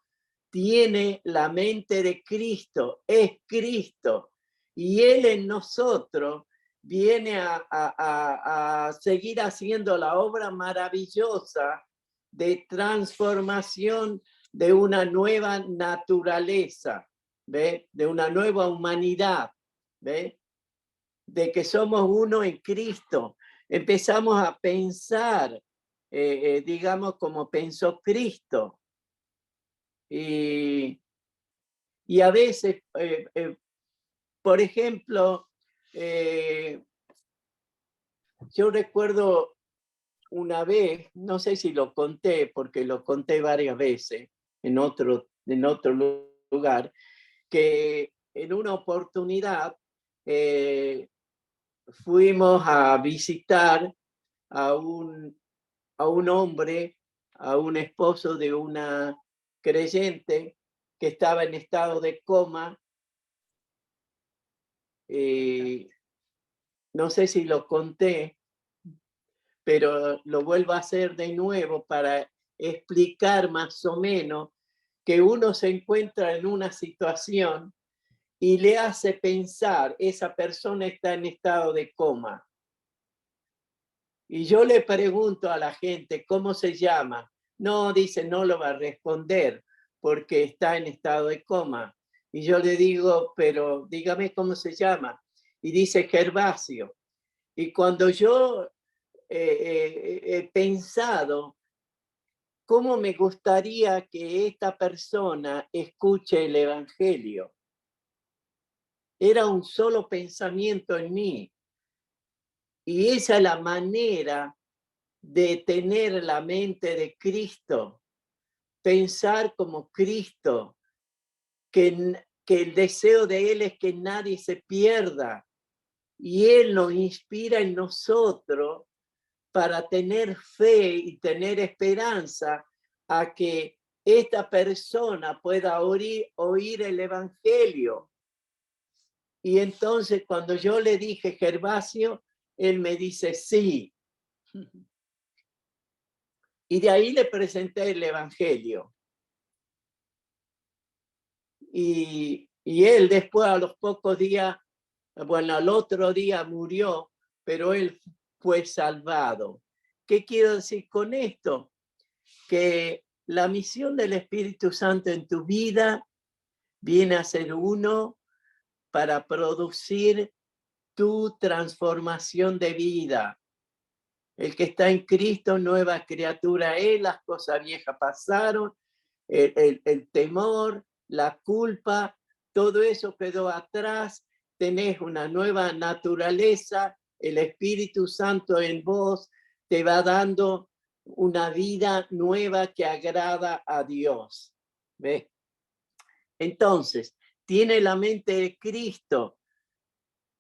tiene la mente de Cristo, es Cristo. Y Él en nosotros viene a seguir haciendo la obra maravillosa de transformación de una nueva naturaleza, ¿ve? De una nueva humanidad, ¿ve? De que somos uno en Cristo. Empezamos a pensar, digamos, como pensó Cristo. Y a veces, por ejemplo, yo recuerdo una vez, no sé si lo conté, porque lo conté varias veces en otro lugar, que en una oportunidad fuimos a visitar a un hombre, a un esposo de una creyente que estaba en estado de coma. No sé si lo conté, pero lo vuelvo a hacer de nuevo para explicar más o menos que uno se encuentra en una situación y le hace pensar, esa persona está en estado de coma. Y yo le pregunto a la gente, ¿cómo se llama? No, dice, no lo va a responder porque está en estado de coma. Y yo le digo, pero dígame cómo se llama. Y dice Gervasio. Y cuando yo he pensado cómo me gustaría que esta persona escuche el Evangelio, era un solo pensamiento en mí. Y esa es la manera de tener la mente de Cristo, pensar como Cristo, que el deseo de Él es que nadie se pierda. Y Él nos inspira en nosotros para tener fe y tener esperanza a que esta persona pueda oír el Evangelio. Y entonces cuando yo le dije, Gervasio, él me dice, sí. Y de ahí le presenté el Evangelio. Y Y él después a los pocos días, bueno, al otro día murió, pero él fue salvado. ¿Qué quiero decir con esto? Que la misión del Espíritu Santo en tu vida viene a ser uno para producir tu transformación de vida. El que está en Cristo, nueva criatura es, las cosas viejas pasaron, el temor, la culpa, todo eso quedó atrás, tenés una nueva naturaleza, el Espíritu Santo en vos te va dando una vida nueva que agrada a Dios. ¿Ves? Entonces, tiene la mente de Cristo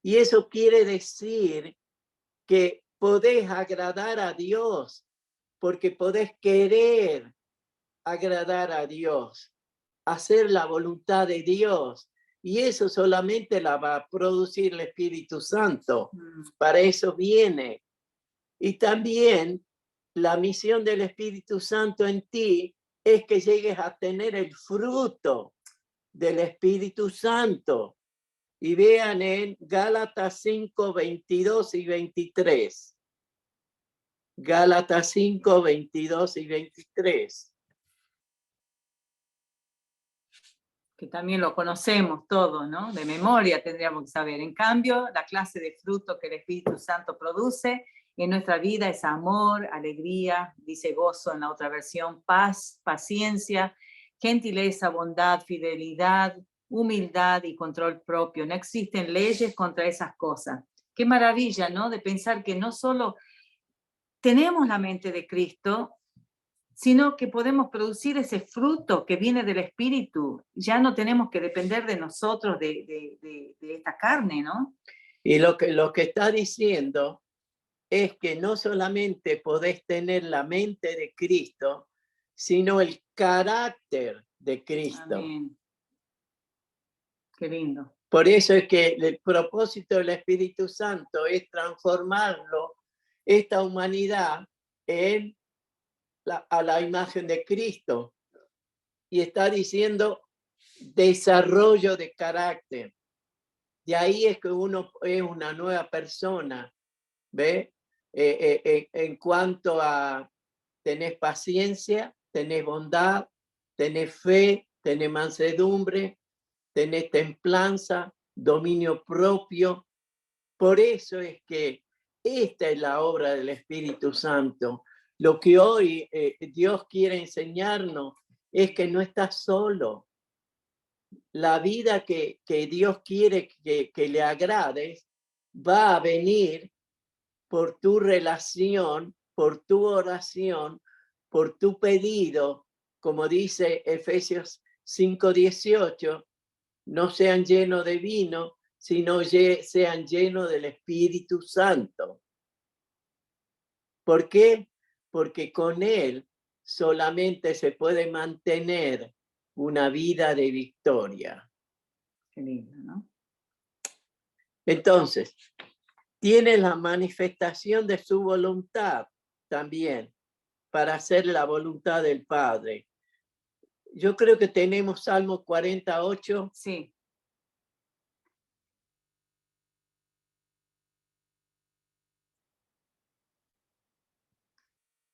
y eso quiere decir que podés agradar a Dios porque podés querer agradar a Dios, hacer la voluntad de Dios. Y eso solamente la va a producir el Espíritu Santo. Para eso viene. Y también la misión del Espíritu Santo en ti es que llegues a tener el fruto del Espíritu Santo. Y vean en Gálatas 5, 22 y 23. Gálatas 5, 22 y 23. Que también lo conocemos todos, ¿no? De memoria tendríamos que saber. En cambio, la clase de fruto que el Espíritu Santo produce en nuestra vida es amor, alegría, dice gozo en la otra versión, paz, paciencia, gentileza, bondad, fidelidad, humildad y control propio. No existen leyes contra esas cosas. Qué maravilla, ¿no? De pensar que no solo tenemos la mente de Cristo, sino que podemos producir ese fruto que viene del Espíritu. Ya no tenemos que depender de nosotros, de esta carne, ¿no? Y lo que está diciendo es que no solamente podés tener la mente de Cristo, sino el carácter de Cristo. Amén. Qué lindo. Por eso es que el propósito del Espíritu Santo es transformarlo, esta humanidad, a la imagen de Cristo. Y está diciendo desarrollo de carácter. De ahí es que uno es una nueva persona, ¿ve? En cuanto a tenés paciencia, tenés bondad, tenés fe, tenés mansedumbre, tenés templanza, dominio propio. Por eso es que esta es la obra del Espíritu Santo. Lo que hoy Dios quiere enseñarnos es que no estás solo. La vida que Dios quiere que le agrades va a venir por tu relación, por tu oración, por tu pedido, como dice Efesios 5:18, no sean llenos de vino, sino sean llenos del Espíritu Santo. ¿Por qué? Porque con Él solamente se puede mantener una vida de victoria. Qué lindo, ¿no? Entonces, tiene la manifestación de su voluntad también para hacer la voluntad del Padre. Yo creo que tenemos Salmo 48. Sí.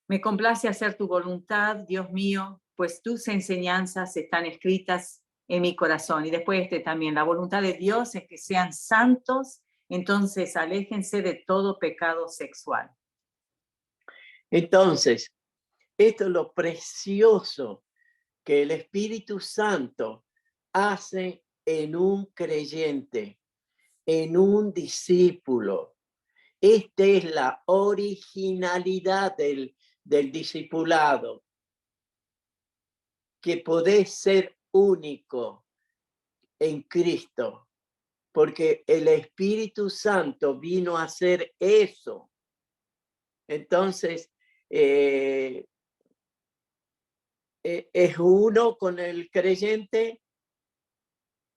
Me complace hacer tu voluntad, Dios mío, pues tus enseñanzas están escritas en mi corazón. Y después también, la voluntad de Dios es que sean santos, entonces aléjense de todo pecado sexual. Entonces, esto es lo precioso que el Espíritu Santo hace en un creyente, en un discípulo. Esta es la originalidad del discipulado, que podés ser único en Cristo, porque el Espíritu Santo vino a hacer eso. Entonces, es uno con el creyente,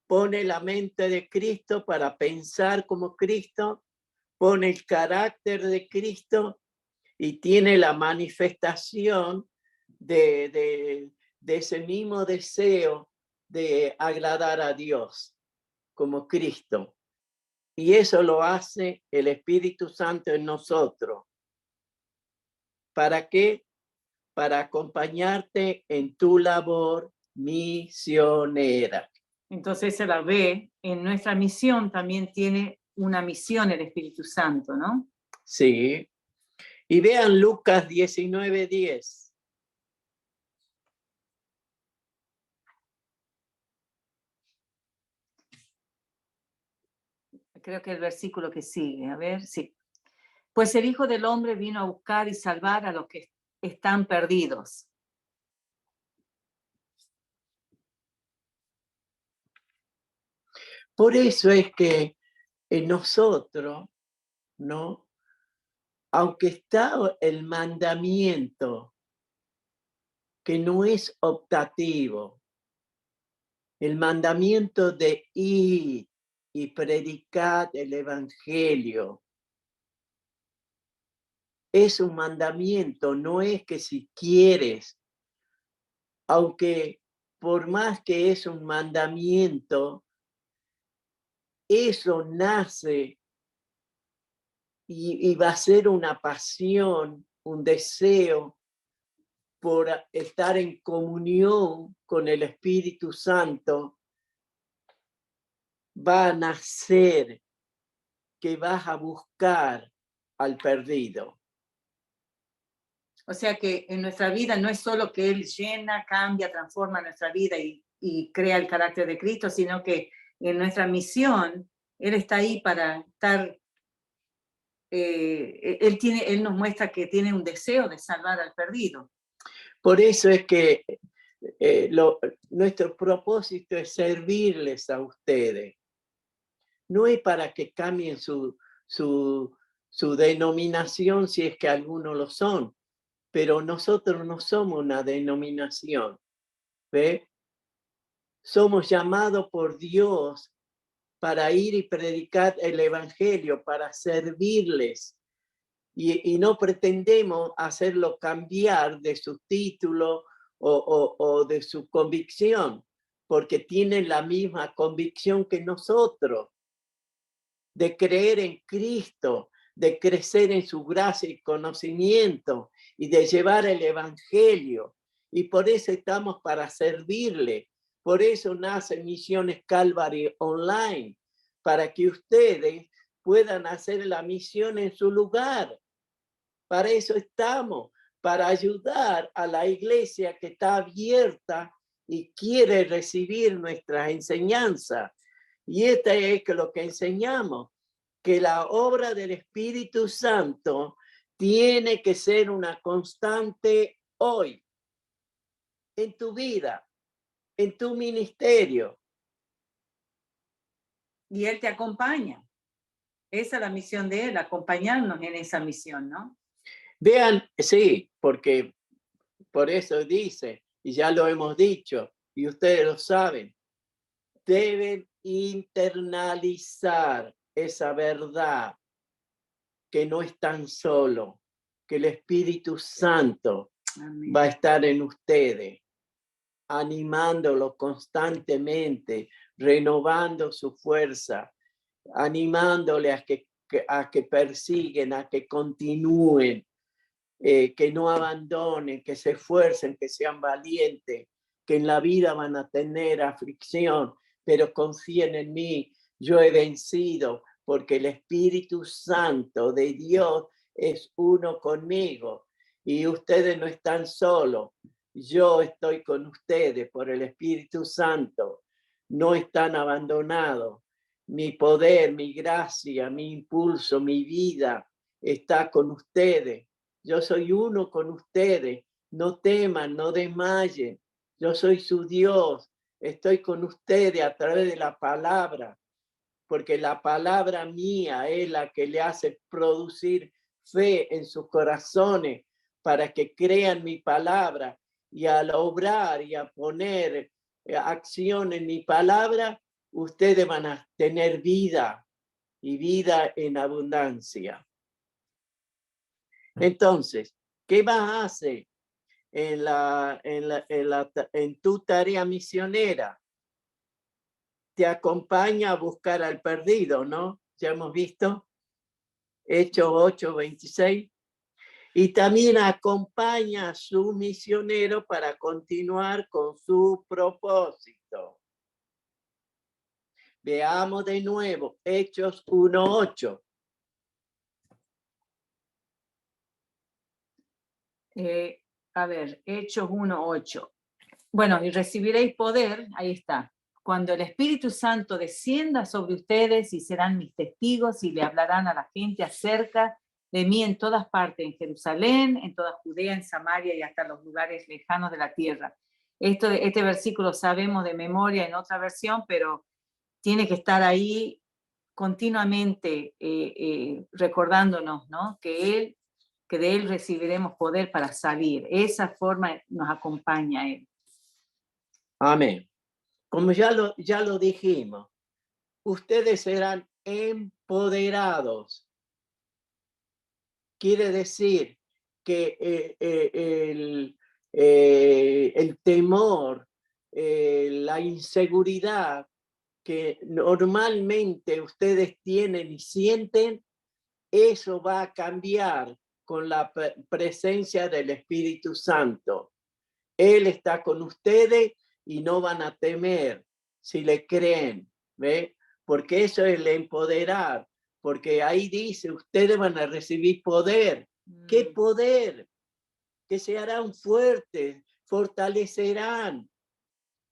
pone la mente de Cristo para pensar como Cristo, pone el carácter de Cristo y tiene la manifestación de ese mismo deseo de agradar a Dios. como Cristo. Y eso lo hace el Espíritu Santo en nosotros. ¿Para qué? Para acompañarte en tu labor misionera. Entonces se la ve, en nuestra misión también tiene una misión el Espíritu Santo, ¿no? Sí. Y vean Lucas 19:10. Creo que el versículo que sigue, a ver, sí. Pues el Hijo del Hombre vino a buscar y salvar a los que están perdidos. Por eso es que en nosotros, ¿no? Aunque está el mandamiento, que no es optativo, el mandamiento de ir y predicar el evangelio, es un mandamiento, no es que si quieres, aunque por más que es un mandamiento, eso nace y va a ser una pasión, un deseo por estar en comunión con el Espíritu Santo, va a nacer que vas a buscar al perdido. O sea que en nuestra vida no es solo que Él llena, cambia, transforma nuestra vida y crea el carácter de Cristo, sino que en nuestra misión Él está ahí para estar, Él nos muestra que tiene un deseo de salvar al perdido. Por eso es que nuestro propósito es servirles a ustedes. No es para que cambien su denominación si es que algunos lo son, pero nosotros no somos una denominación, ¿ve? Somos llamados por Dios para ir y predicar el evangelio, para servirles. Y no pretendemos hacerlo cambiar de su título o de su convicción, porque tienen la misma convicción que nosotros, de creer en Cristo, de crecer en su gracia y conocimiento y de llevar el evangelio. Y por eso estamos para servirle. Por eso nace Misiones Calvary Online, para que ustedes puedan hacer la misión en su lugar. Para eso estamos, para ayudar a la iglesia que está abierta y quiere recibir nuestras enseñanzas. Y esto es lo que enseñamos, que la obra del Espíritu Santo tiene que ser una constante hoy, en tu vida, en tu ministerio. Y Él te acompaña. Esa es la misión de Él, acompañarnos en esa misión, ¿no? Vean, sí, porque por eso dice, y ya lo hemos dicho, y ustedes lo saben, deben internalizar esa verdad, que no están solos, que el Espíritu Santo Amén. va a estar en ustedes, animándolo constantemente, renovando su fuerza, animándole a que persiguen, a que continúen, que no abandonen, que se esfuercen, que sean valientes, que en la vida van a tener aflicción, pero confíen en mí, yo he vencido, porque el Espíritu Santo de Dios es uno conmigo y ustedes no están solos. Yo estoy con ustedes por el Espíritu Santo. No están abandonados. Mi poder, mi gracia, mi impulso, mi vida está con ustedes. Yo soy uno con ustedes. No teman, no desmayen. Yo soy su Dios. Estoy con ustedes a través de la palabra, porque la palabra mía es la que le hace producir fe en sus corazones para que crean mi palabra, y al obrar y a poner acción en mi palabra, ustedes van a tener vida y vida en abundancia. Entonces, ¿qué vas a hacer en tu tarea misionera? te acompaña a buscar al perdido, ¿no? Ya hemos visto, Hechos 8:26. Y también acompaña a su misionero para continuar con su propósito. Veamos de nuevo, Hechos 1:8. A ver, Hechos 1:8. Bueno, y recibiréis poder, ahí está, cuando el Espíritu Santo descienda sobre ustedes y serán mis testigos y le hablarán a la gente acerca de mí en todas partes, en Jerusalén, en toda Judea, en Samaria y hasta los lugares lejanos de la tierra. Este versículo sabemos de memoria en otra versión, pero tiene que estar ahí continuamente recordándonos, ¿no? Que de Él recibiremos poder para salir. Esa forma nos acompaña a Él. Amén. Como ya lo dijimos, ustedes serán empoderados. Quiere decir que el temor, la inseguridad que normalmente ustedes tienen y sienten, eso va a cambiar con la presencia del Espíritu Santo. Él está con ustedes y no van a temer si le creen, ¿ve? Porque eso es el empoderar, porque ahí dice, ustedes van a recibir poder. ¿Qué poder? Que se harán fuertes, fortalecerán,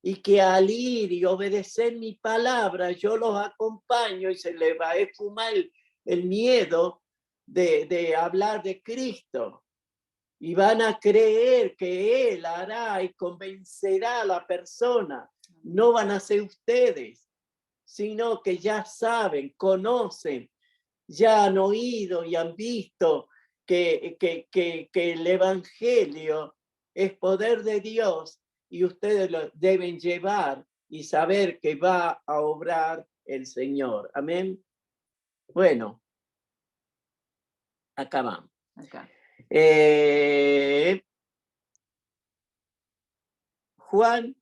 y que al ir y obedecer mi palabra, yo los acompaño y se les va a esfumar el miedo de hablar de Cristo. Y van a creer que Él hará y convencerá a la persona. No van a ser ustedes, sino que ya saben, conocen, ya han oído y han visto que el Evangelio es poder de Dios y ustedes lo deben llevar y saber que va a obrar el Señor. Amén. Bueno, acabamos. Acá. Juan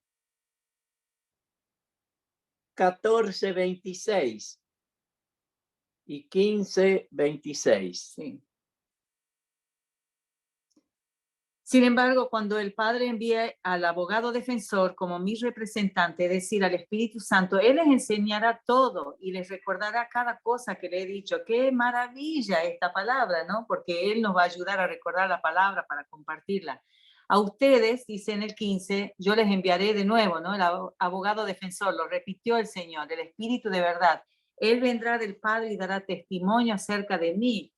14:26 y 15:26. Sí. Sin embargo, cuando el Padre envíe al abogado defensor como mi representante, es decir, al Espíritu Santo, Él les enseñará todo y les recordará cada cosa que le he dicho. ¡Qué maravilla esta palabra!, ¿no? Porque Él nos va a ayudar a recordar la palabra para compartirla. A ustedes, dice en el 15, yo les enviaré de nuevo, ¿no? El abogado defensor, lo repitió el Señor, el Espíritu de verdad. Él vendrá del Padre y dará testimonio acerca de mí.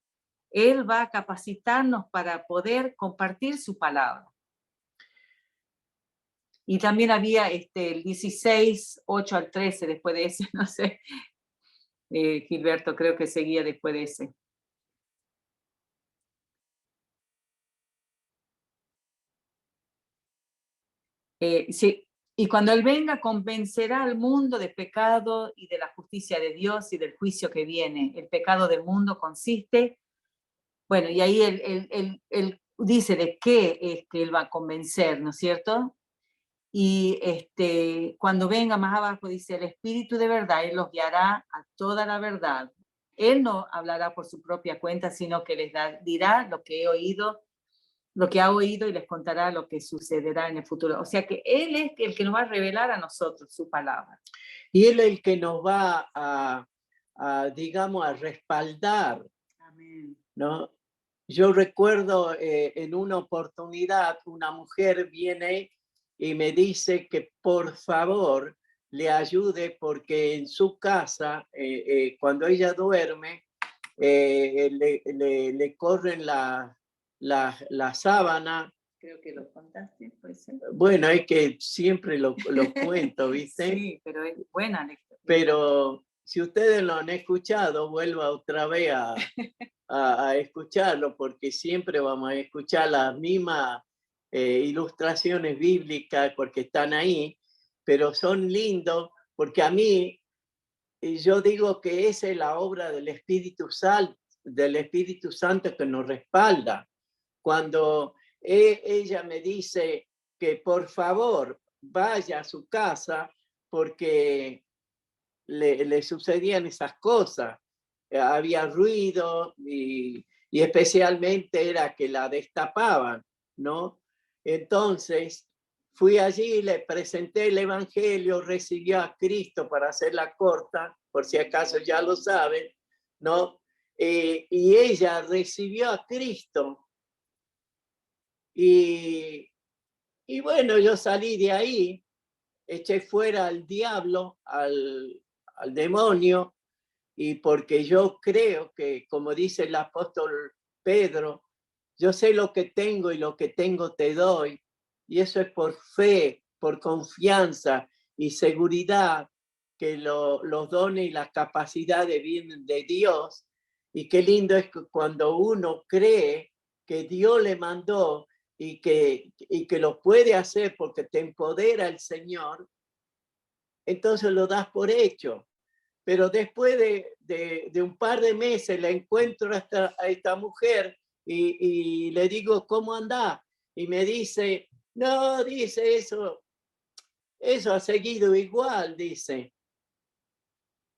Él va a capacitarnos para poder compartir su palabra. Y también había el 16, 8 al 13, después de ese, no sé, Gilberto creo que seguía después de ese. Sí, y cuando Él venga, convencerá al mundo de pecado y de la justicia de Dios y del juicio que viene. El pecado del mundo consiste, bueno, y ahí él dice de qué es que Él va a convencer, ¿no es cierto? Y cuando venga más abajo dice, el Espíritu de verdad, Él los guiará a toda la verdad. Él no hablará por su propia cuenta, sino que les dirá lo que ha oído y les contará lo que sucederá en el futuro. O sea que Él es el que nos va a revelar a nosotros su palabra. Y Él es el que nos va digamos, a respaldar. Amén. ¿No? Yo recuerdo en una oportunidad una mujer viene y me dice que por favor le ayude porque en su casa, cuando ella duerme, le corren la sábana. Creo que lo contaste, puede ser. Bueno, es que siempre lo cuento, ¿viste? Sí, pero es buena lectura. Pero si ustedes lo han escuchado, vuelva otra vez a escucharlo, porque siempre vamos a escuchar las mismas ilustraciones bíblicas porque están ahí, pero son lindos, porque a mí, yo digo que esa es la obra del Espíritu Santo que nos respalda. Cuando ella me dice que por favor vaya a su casa porque le sucedían esas cosas. Había ruido y especialmente era que la destapaban, ¿no? Entonces fui allí, le presenté el evangelio, recibió a Cristo, para hacerla corta, por si acaso ya lo saben, ¿no? Y ella recibió a Cristo. Y bueno, yo salí de ahí, eché fuera al diablo, al demonio, y porque yo creo que, como dice el apóstol Pedro, yo sé lo que tengo y lo que tengo te doy, y eso es por fe, por confianza y seguridad que los dones y las capacidades vienen de Dios. Y qué lindo es que cuando uno cree que Dios le mandó y que lo puede hacer porque te empodera el Señor, entonces lo das por hecho. Pero después de un par de meses le encuentro a esta mujer y le digo, ¿cómo anda? Y me dice, no, dice, eso ha seguido igual, dice.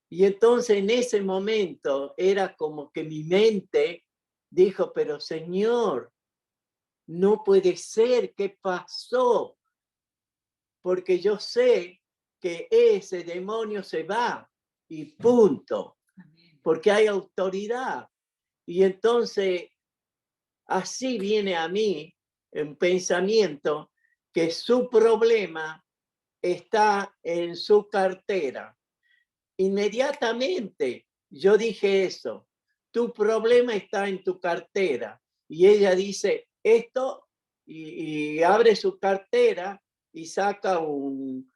Y entonces en ese momento era como que mi mente dijo, pero Señor, no puede ser, ¿qué pasó? Porque yo sé que ese demonio se va y punto, porque hay autoridad. Y entonces así viene a mí en pensamiento que su problema está en su cartera. Inmediatamente yo dije eso, tu problema está en tu cartera. Y ella dice esto y abre su cartera y saca un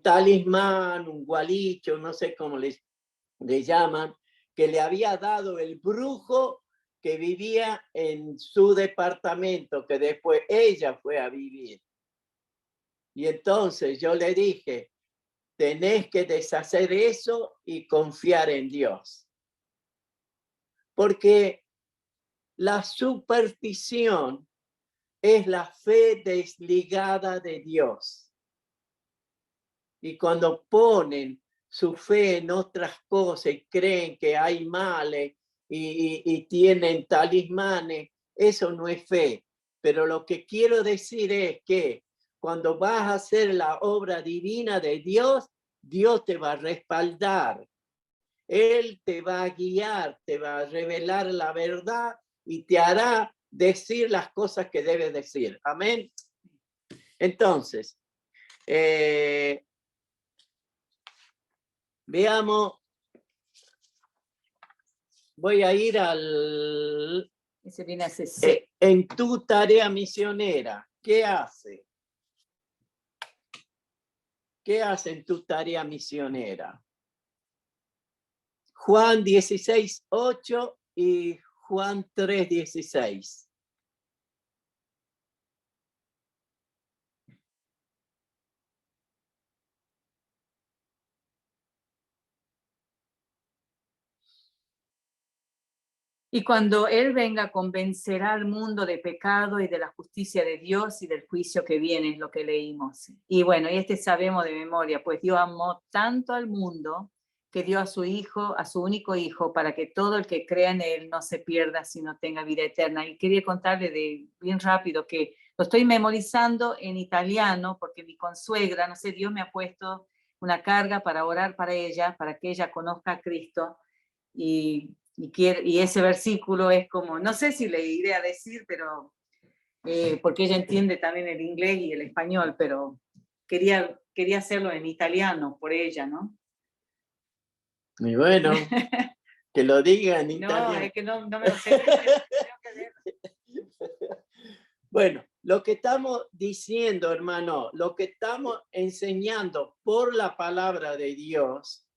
talismán, un gualicho, no sé cómo le llaman, que le había dado el brujo que vivía en su departamento, que después ella fue a vivir. Y entonces yo le dije, tenés que deshacer eso y confiar en Dios. Porque la superstición es la fe desligada de Dios. Y cuando ponen su fe en otras cosas y creen que hay males y tienen talismanes, eso no es fe. Pero lo que quiero decir es que cuando vas a hacer la obra divina de Dios, Dios te va a respaldar. Él te va a guiar, te va a revelar la verdad y te hará decir las cosas que debes decir. Amén. Entonces, veamos. Voy a ir al... Ese viene a ser en tu tarea misionera. ¿Qué hace? ¿Qué hace en tu tarea misionera? Juan 16:8 y Juan 3:16. Y cuando Él venga, convencerá al mundo de pecado y de la justicia de Dios y del juicio que viene, es lo que leímos. Y bueno, y sabemos de memoria, pues Dios amó tanto al mundo que dio a su Hijo, a su único Hijo, para que todo el que crea en Él no se pierda, sino tenga vida eterna. Y quería contarle bien rápido que lo estoy memorizando en italiano, porque mi consuegra, no sé, Dios me ha puesto una carga para orar para ella, para que ella conozca a Cristo. Y ese versículo es como, no sé si le iré a decir, pero porque ella entiende también el inglés y el español, pero quería hacerlo en italiano por ella, ¿no? Y bueno, que lo diga en No, italiano. es que no me lo sé. Bueno, lo que estamos diciendo, hermano, lo que estamos enseñando por la palabra de Dios,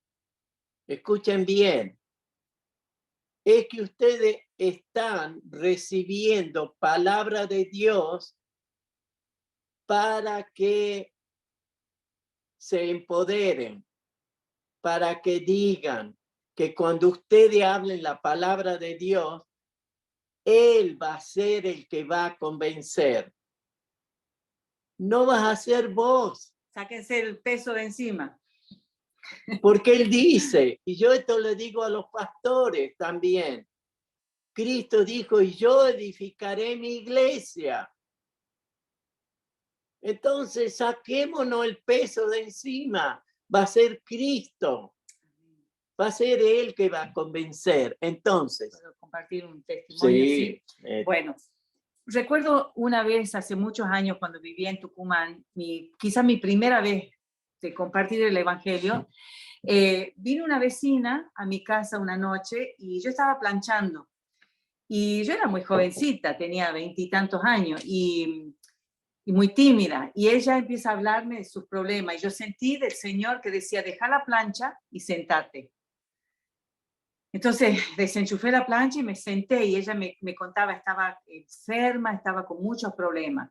escuchen bien, es que ustedes están recibiendo palabra de Dios para que se empoderen, para que digan que cuando ustedes hablen la palabra de Dios, Él va a ser el que va a convencer. No vas a ser vos. Sáquense el peso de encima. Porque él dice, y yo esto le digo a los pastores también, Cristo dijo, y yo edificaré mi iglesia. Entonces saquémonos el peso de encima, va a ser Cristo, va a ser Él que va a convencer. Entonces, ¿Puedo compartir un testimonio? sí, Bueno, recuerdo una vez, hace muchos años, cuando vivía en Tucumán, quizás mi primera vez de compartir el Evangelio, vino una vecina a mi casa una noche y yo estaba planchando. Y yo era muy jovencita, tenía 20 y tantos años y muy tímida. Y ella empieza a hablarme de sus problemas. Y yo sentí del Señor que decía, deja la plancha y sentate. Entonces desenchufé la plancha y me senté y ella me contaba, estaba enferma, estaba con muchos problemas.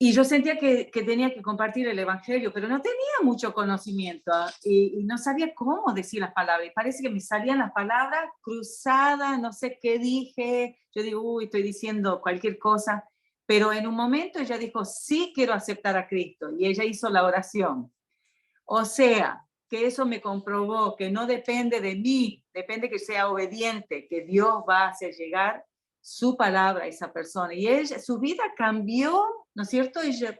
Y yo sentía que tenía que compartir el Evangelio, pero no tenía mucho conocimiento y no sabía cómo decir las palabras. Y parece que me salían las palabras cruzadas, no sé qué dije. Yo digo, uy, estoy diciendo cualquier cosa. Pero en un momento ella dijo, sí quiero aceptar a Cristo. Y ella hizo la oración. O sea, que eso me comprobó que no depende de mí, depende que sea obediente, que Dios va a hacer llegar su palabra a esa persona. Y ella, su vida cambió, ¿no es cierto? Ella,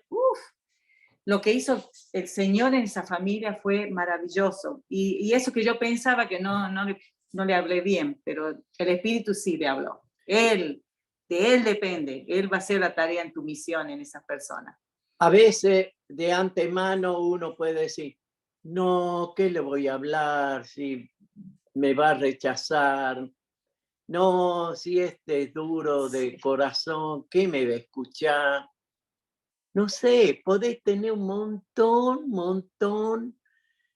lo que hizo el Señor en esa familia fue maravilloso. Y eso que yo pensaba que no le hablé bien, pero el Espíritu sí le habló. De Él depende. Él va a hacer la tarea en tu misión en esa persona. a veces de antemano uno puede decir, no, ¿qué le voy a hablar si me va a rechazar? No, si este es duro de corazón, ¿qué me va a escuchar? No sé, podés tener un montón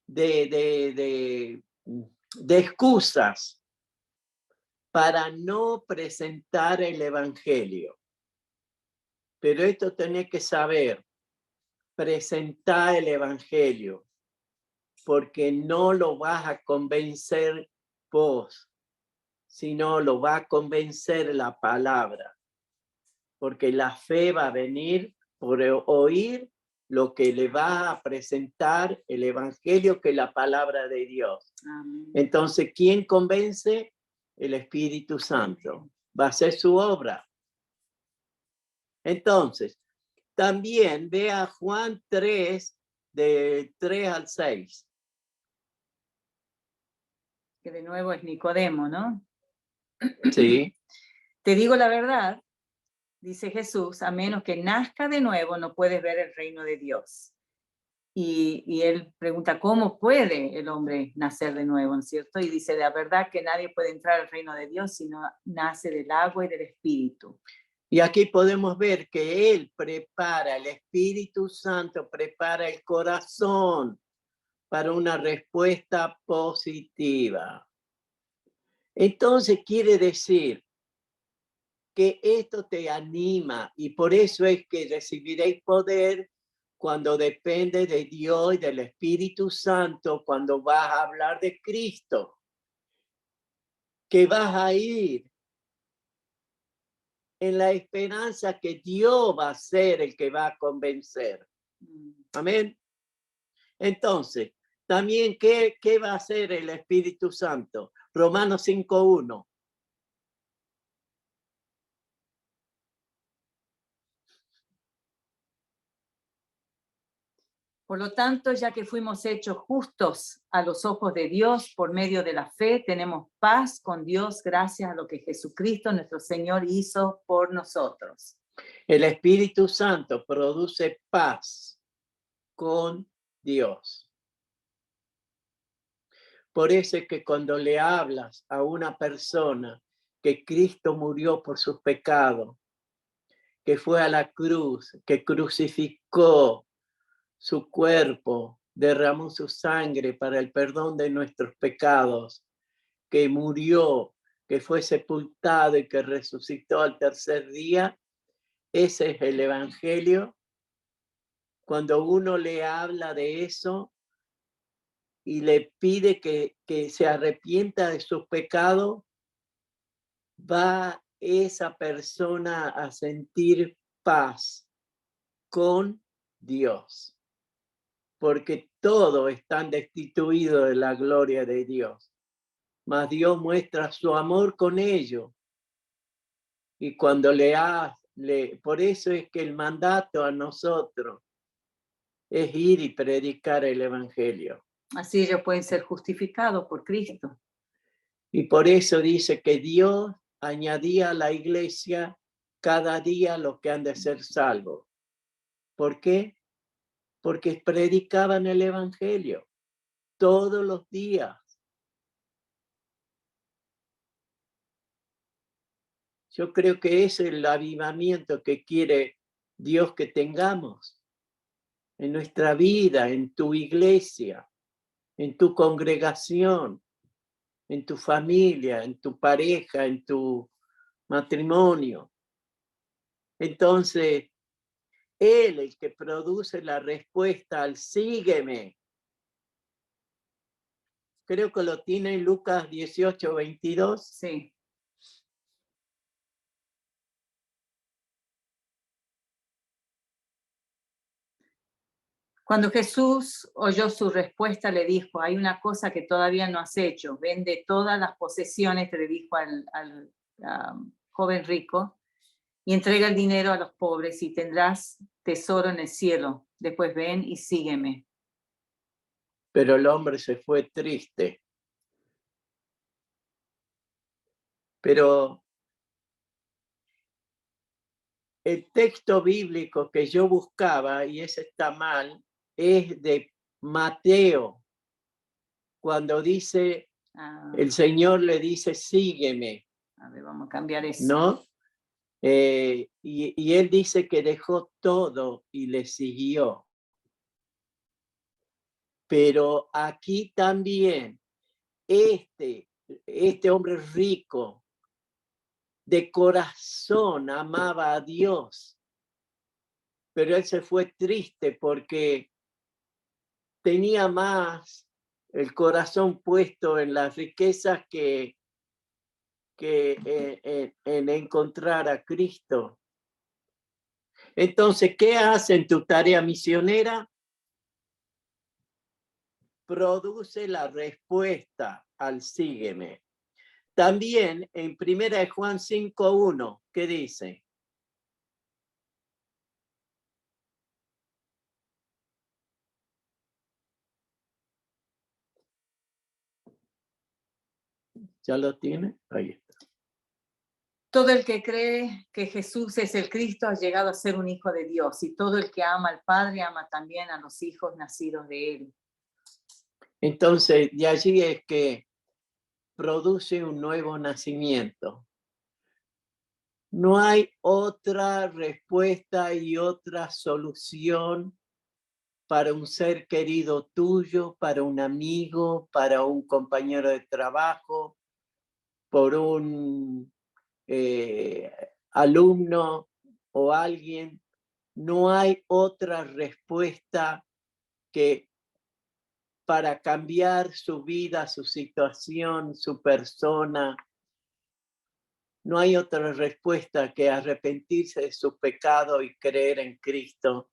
de excusas para no presentar el Evangelio. Pero esto tenés que saber, presentar el Evangelio, porque no lo vas a convencer vos, sino lo va a convencer la palabra, porque la fe va a venir por oír lo que le va a presentar el Evangelio, que es la palabra de Dios. Amén. Entonces, ¿quién convence? El Espíritu Santo. Va a hacer su obra. Entonces, también vea Juan 3, de 3 al 6. Que de nuevo es Nicodemo, ¿no? Sí. Te digo la verdad, dice Jesús, a menos que nazca de nuevo no puedes ver el reino de Dios. Y él pregunta, ¿cómo puede el hombre nacer de nuevo? ¿No es cierto? Y dice, la verdad que nadie puede entrar al reino de Dios si no nace del agua y del Espíritu. Y aquí podemos ver que Él prepara, el Espíritu Santo prepara el corazón para una respuesta positiva. Entonces quiere decir que esto te anima y por eso es que recibiréis poder cuando depende de Dios y del Espíritu Santo, cuando vas a hablar de Cristo, que vas a ir en la esperanza que Dios va a ser el que va a convencer. Amén. Entonces, también, ¿qué va a hacer el Espíritu Santo? Romanos 5:1. Por lo tanto, ya que fuimos hechos justos a los ojos de Dios por medio de la fe, tenemos paz con Dios gracias a lo que Jesucristo, nuestro Señor, hizo por nosotros. El Espíritu Santo produce paz con Dios. Por eso es que cuando le hablas a una persona que Cristo murió por sus pecados, que fue a la cruz, que crucificó su cuerpo, derramó su sangre para el perdón de nuestros pecados, que murió, que fue sepultado y que resucitó al tercer día, ese es el Evangelio. Cuando uno le habla de eso y le pide que se arrepienta de sus pecados, va esa persona a sentir paz con Dios. Porque todos están destituidos de la gloria de Dios. Mas Dios muestra su amor con ellos. Y cuando por eso es que el mandato a nosotros es ir y predicar el evangelio. Así ellos pueden ser justificados por Cristo. Y por eso dice que Dios añadía a la iglesia cada día los que han de ser salvos. ¿Por qué? Porque predicaban el evangelio todos los días. Yo creo que ese es el avivamiento que quiere Dios que tengamos en nuestra vida, en tu iglesia, en tu congregación, en tu familia, en tu pareja, en tu matrimonio. Entonces, Él, el que produce la respuesta al sígueme. Creo que lo tiene en Lucas 18:22. Sí. Cuando Jesús oyó su respuesta, le dijo, hay una cosa que todavía no has hecho, vende todas las posesiones, le dijo al joven rico, y entrega el dinero a los pobres y tendrás tesoro en el cielo. Después ven y sígueme. Pero el hombre se fue triste. Pero el texto bíblico que yo buscaba, y ese está mal, es de Mateo, cuando dice, el Señor le dice, sígueme. A ver, vamos a cambiar eso. ¿No? Y él dice que dejó todo y le siguió. Pero aquí también, este hombre rico, de corazón amaba a Dios, pero él se fue triste porque tenía más el corazón puesto en las riquezas que en encontrar a Cristo. Entonces, ¿qué hace en tu tarea misionera? Produce la respuesta al sígueme. También en 1 Juan 5:1, ¿qué dice? ¿Ya lo tiene? Ahí está. Todo el que cree que Jesús es el Cristo ha llegado a ser un hijo de Dios, y todo el que ama al Padre ama también a los hijos nacidos de él. Entonces, de allí es que produce un nuevo nacimiento. No hay otra respuesta y otra solución para un ser querido tuyo, para un amigo, para un compañero de trabajo, por un alumno o alguien. No hay otra respuesta que para cambiar su vida, su situación, su persona. No hay otra respuesta que arrepentirse de su pecado y creer en Cristo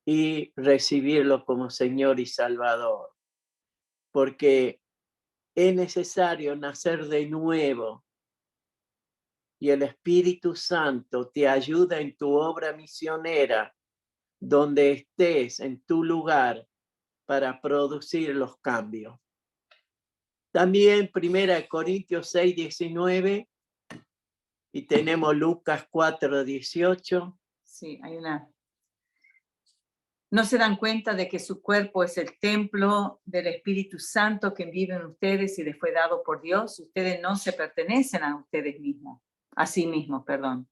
y recibirlo como Señor y Salvador. Porque es necesario nacer de nuevo y el Espíritu Santo te ayuda en tu obra misionera, donde estés en tu lugar para producir los cambios. También 1 Corintios 6:19 y tenemos Lucas 4:18. Sí, hay una. ¿No se dan cuenta de que su cuerpo es el templo del Espíritu Santo que vive en ustedes y les fue dado por Dios? Ustedes no se pertenecen a ustedes mismos, a sí mismos, perdón.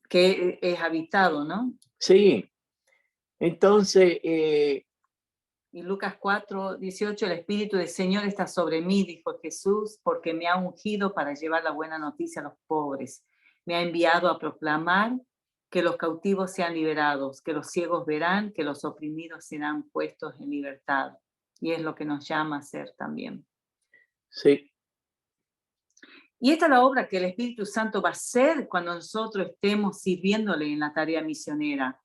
Que es habitado, ¿no? Sí. Entonces, y Lucas 4:18, el Espíritu del Señor está sobre mí, dijo Jesús, porque me ha ungido para llevar la buena noticia a los pobres. Me ha enviado a proclamar que los cautivos sean liberados, que los ciegos verán, que los oprimidos serán puestos en libertad. Y es lo que nos llama a hacer también. Sí. Y esta es la obra que el Espíritu Santo va a hacer cuando nosotros estemos sirviéndole en la tarea misionera.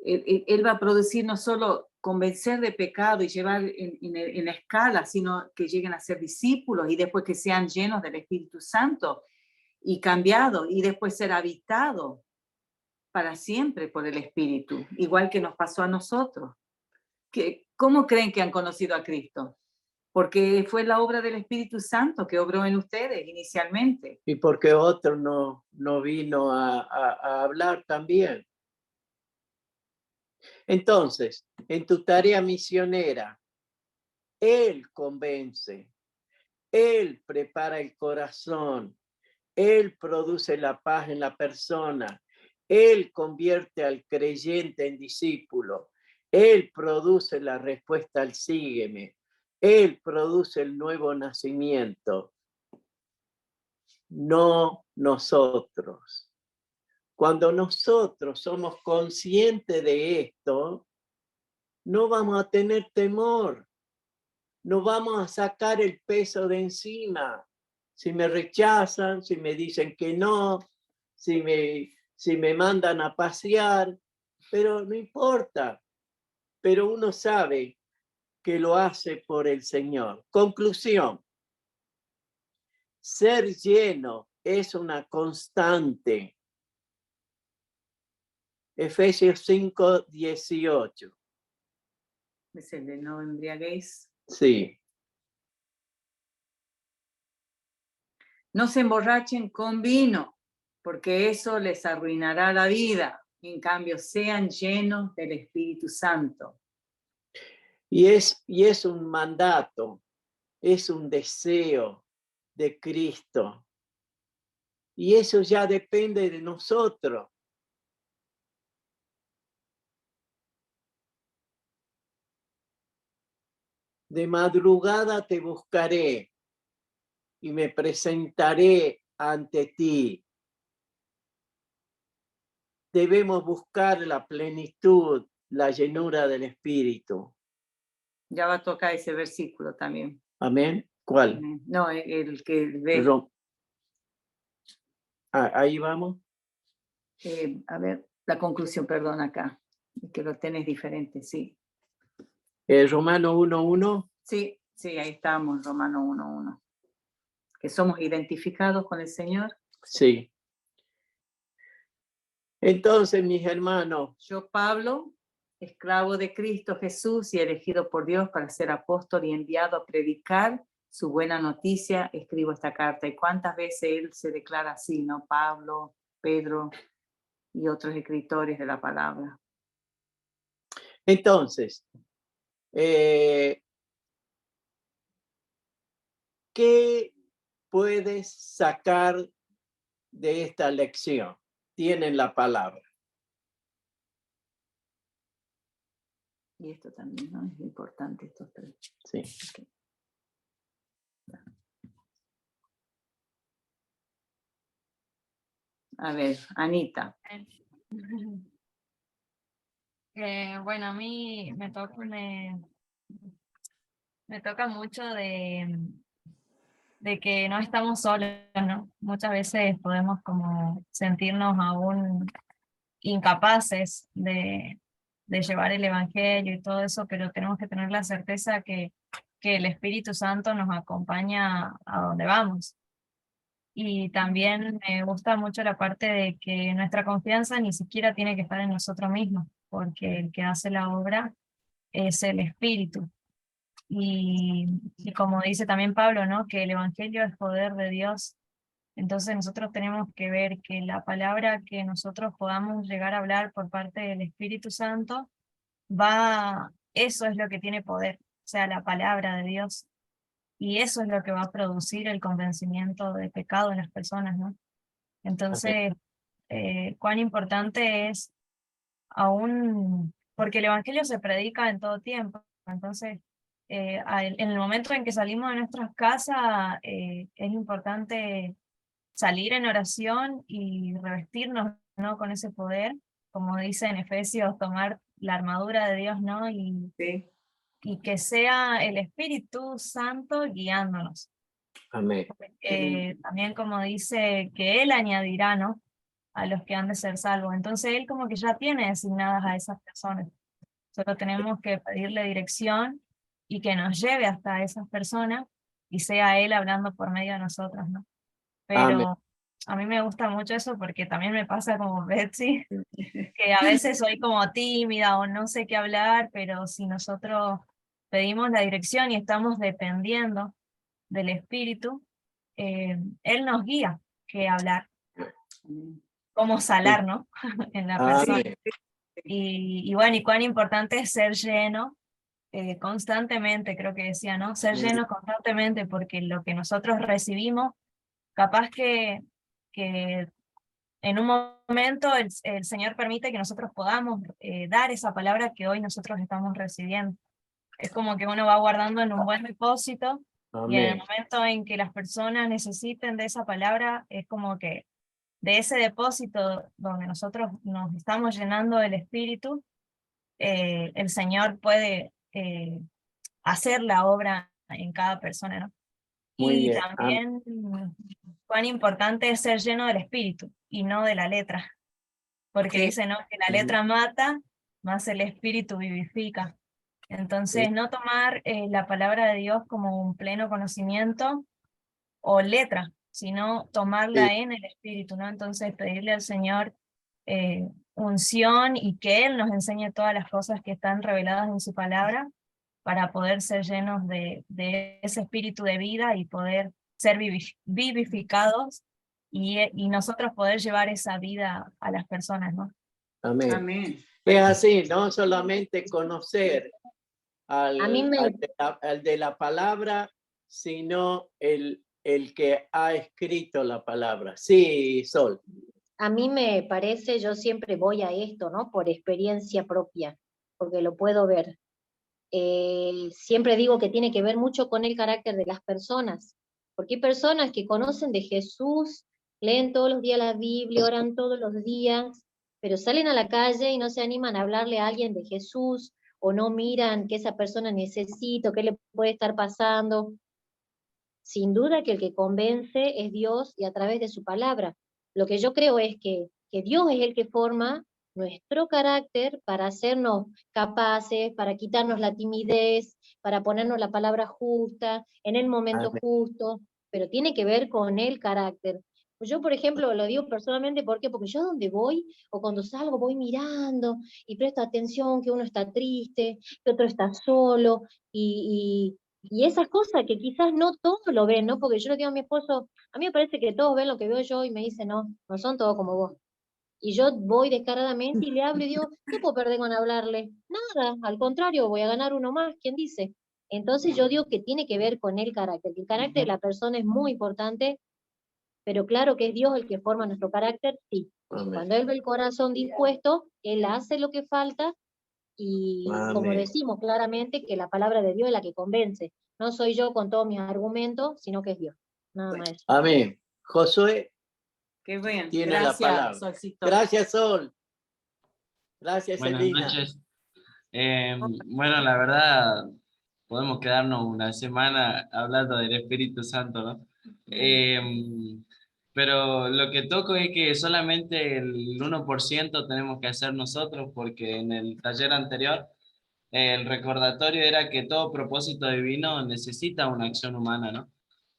Él va a producir no solo convencer de pecado y llevar en la escala, sino que lleguen a ser discípulos y después que sean llenos del Espíritu Santo y cambiados y después ser habitados para siempre por el Espíritu, igual que nos pasó a nosotros. ¿Cómo creen que han conocido a Cristo? Porque fue la obra del Espíritu Santo que obró en ustedes inicialmente. Y porque otro no vino a hablar también. Entonces, en tu tarea misionera, Él convence, Él prepara el corazón, Él produce la paz en la persona, Él convierte al creyente en discípulo, Él produce la respuesta al sígueme, Él produce el nuevo nacimiento, no nosotros. Cuando nosotros somos conscientes de esto, no vamos a tener temor, no vamos a sacar el peso de encima. Si me rechazan, si me dicen que no, si me mandan a pasear, pero no importa. Pero uno sabe que lo hace por el Señor. Conclusión. Ser lleno es una constante. Efesios 5:18. Es el de no embriaguéis. Sí. No se emborrachen con vino, porque eso les arruinará la vida. En cambio, sean llenos del Espíritu Santo. Y es un mandato, es un deseo de Cristo. Y eso ya depende de nosotros. De madrugada te buscaré y me presentaré ante ti. Debemos buscar la plenitud, la llenura del Espíritu. Ya va a tocar ese versículo también. Amén. ¿Cuál? No, el que ve. Ahí vamos. A ver, la conclusión, perdón, acá. Que lo tenés diferente, sí. Romano 1:1. Sí, ahí estamos, Romano 1:1. Que somos identificados con el Señor. Sí. Entonces, mis hermanos. Yo, Pablo, esclavo de Cristo Jesús y elegido por Dios para ser apóstol y enviado a predicar su buena noticia, escribo esta carta. ¿Y cuántas veces él se declara así, no? Pablo, Pedro y otros escritores de la palabra. Entonces, ¿qué puedes sacar de esta lección? Tienen la palabra. Y esto también, ¿no? Es importante, estos tres. Sí. Okay. A ver, Anita. Bueno, a mí me toca mucho de que no estamos solos, ¿no? Muchas veces podemos como sentirnos aún incapaces de llevar el evangelio y todo eso, pero tenemos que tener la certeza que el Espíritu Santo nos acompaña a donde vamos. Y también me gusta mucho la parte de que nuestra confianza ni siquiera tiene que estar en nosotros mismos, porque el que hace la obra es el Espíritu. Y como dice también Pablo, ¿no? Que el Evangelio es poder de Dios. Entonces nosotros tenemos que ver que la palabra que nosotros podamos llegar a hablar por parte del Espíritu Santo, eso es lo que tiene poder, o sea, la palabra de Dios. Y eso es lo que va a producir el convencimiento de pecado en las personas, ¿no? Entonces, cuán importante es aún, porque el Evangelio se predica en todo tiempo, entonces, en el momento en que salimos de nuestras casas, es importante salir en oración y revestirnos, ¿no? Con ese poder, como dice en Efesios, tomar la armadura de Dios, ¿no? Sí. Y que sea el Espíritu Santo guiándonos. Amén. También como dice que Él añadirá, ¿no? a los que han de ser salvos. Entonces Él como que ya tiene designadas a esas personas. Solo tenemos que pedirle dirección y que nos lleve hasta esas personas y sea Él hablando por medio de nosotros, ¿no? Amén. Pero a mí me gusta mucho eso porque también me pasa como Betsy, que a veces soy como tímida o no sé qué hablar, pero si nosotros pedimos la dirección y estamos dependiendo del Espíritu, Él nos guía qué hablar, cómo salar, ¿no? En la persona. Amén. Y bueno, y cuán importante es ser lleno constantemente, creo que decía, ¿no? Ser llenos constantemente, porque lo que nosotros recibimos, capaz que en un momento el Señor permite que nosotros podamos dar esa palabra que hoy nosotros estamos recibiendo. Es como que uno va guardando en un buen depósito, y en el Amén. momento en que las personas necesiten de esa palabra, es como que de ese depósito donde nosotros nos estamos llenando del Espíritu, el Señor puede hacer la obra en cada persona, ¿no? Muy Y bien. también cuán importante es ser lleno del Espíritu y no de la letra, porque Sí. dice, ¿no?, que la letra mata, más el Espíritu vivifica. Entonces, no tomar la palabra de Dios como un pleno conocimiento o letra, sino tomarla en el Espíritu, ¿no? Entonces, pedirle al Señor unción y que Él nos enseñe todas las cosas que están reveladas en su palabra para poder ser llenos de ese espíritu de vida y poder ser vivificados y nosotros poder llevar esa vida a las personas, ¿no? Amén. Amén. Es así, no solamente conocer al, A mí me- al de la palabra, sino el que ha escrito la palabra. Sí, Sol. A mí me parece, yo siempre voy a esto, ¿no? Por experiencia propia, porque lo puedo ver. Siempre digo que tiene que ver mucho con el carácter de las personas, porque hay personas que conocen de Jesús, leen todos los días la Biblia, oran todos los días, pero salen a la calle y no se animan a hablarle a alguien de Jesús, o no miran qué esa persona necesita, o qué le puede estar pasando. Sin duda que el que convence es Dios y a través de su palabra. Lo que yo creo es que Dios es el que forma nuestro carácter para hacernos capaces, para quitarnos la timidez, para ponernos la palabra justa, en el momento Amén. justo, pero tiene que ver con el carácter. Yo, por ejemplo, lo digo personalmente, ¿por qué? Porque yo donde voy, o cuando salgo, voy mirando y presto atención que uno está triste, que otro está solo, y esas cosas que quizás no todos lo ven, ¿no? Porque yo le digo a mi esposo, a mí me parece que todos ven lo que veo yo y me dicen, no, no son todos como vos. Y yo voy descaradamente y le hablo y digo, ¿qué puedo perder con hablarle? Nada, al contrario, voy a ganar uno más, ¿quién dice? Entonces yo digo que tiene que ver con el carácter, que el carácter de la persona es muy importante, pero claro que es Dios el que forma nuestro carácter, sí. Amén. Cuando Él ve el corazón dispuesto, Él hace lo que falta. Y como Amén. decimos claramente, que la palabra de Dios es la que convence. No soy yo con todos mis argumentos, sino que es Dios. Nada más eso. Amén. Josué Qué bien. tiene Gracias, la palabra. Solcito. Gracias, Sol. Gracias, Buenas Elina. noches. Bueno, la verdad, podemos quedarnos una semana hablando del Espíritu Santo, ¿no? Pero lo que toco es que solamente el 1% tenemos que hacer nosotros, porque en el taller anterior el recordatorio era que todo propósito divino necesita una acción humana, ¿no?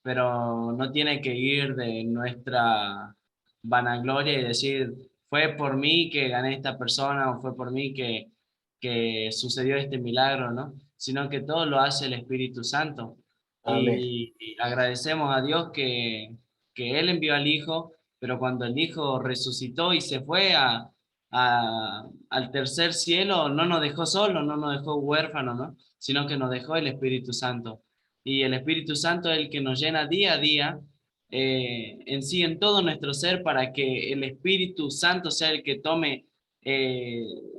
Pero no tiene que ir de nuestra vanagloria y decir, fue por mí que gané esta persona o fue por mí que sucedió este milagro, ¿no? Sino que todo lo hace el Espíritu Santo. Amén. Y agradecemos a Dios que Él envió al Hijo, pero cuando el Hijo resucitó y se fue al tercer cielo, no nos dejó solos, no nos dejó huérfanos, ¿no? Sino que nos dejó el Espíritu Santo. Y el Espíritu Santo es el que nos llena día a día en sí, en todo nuestro ser, para que el Espíritu Santo sea el que tome,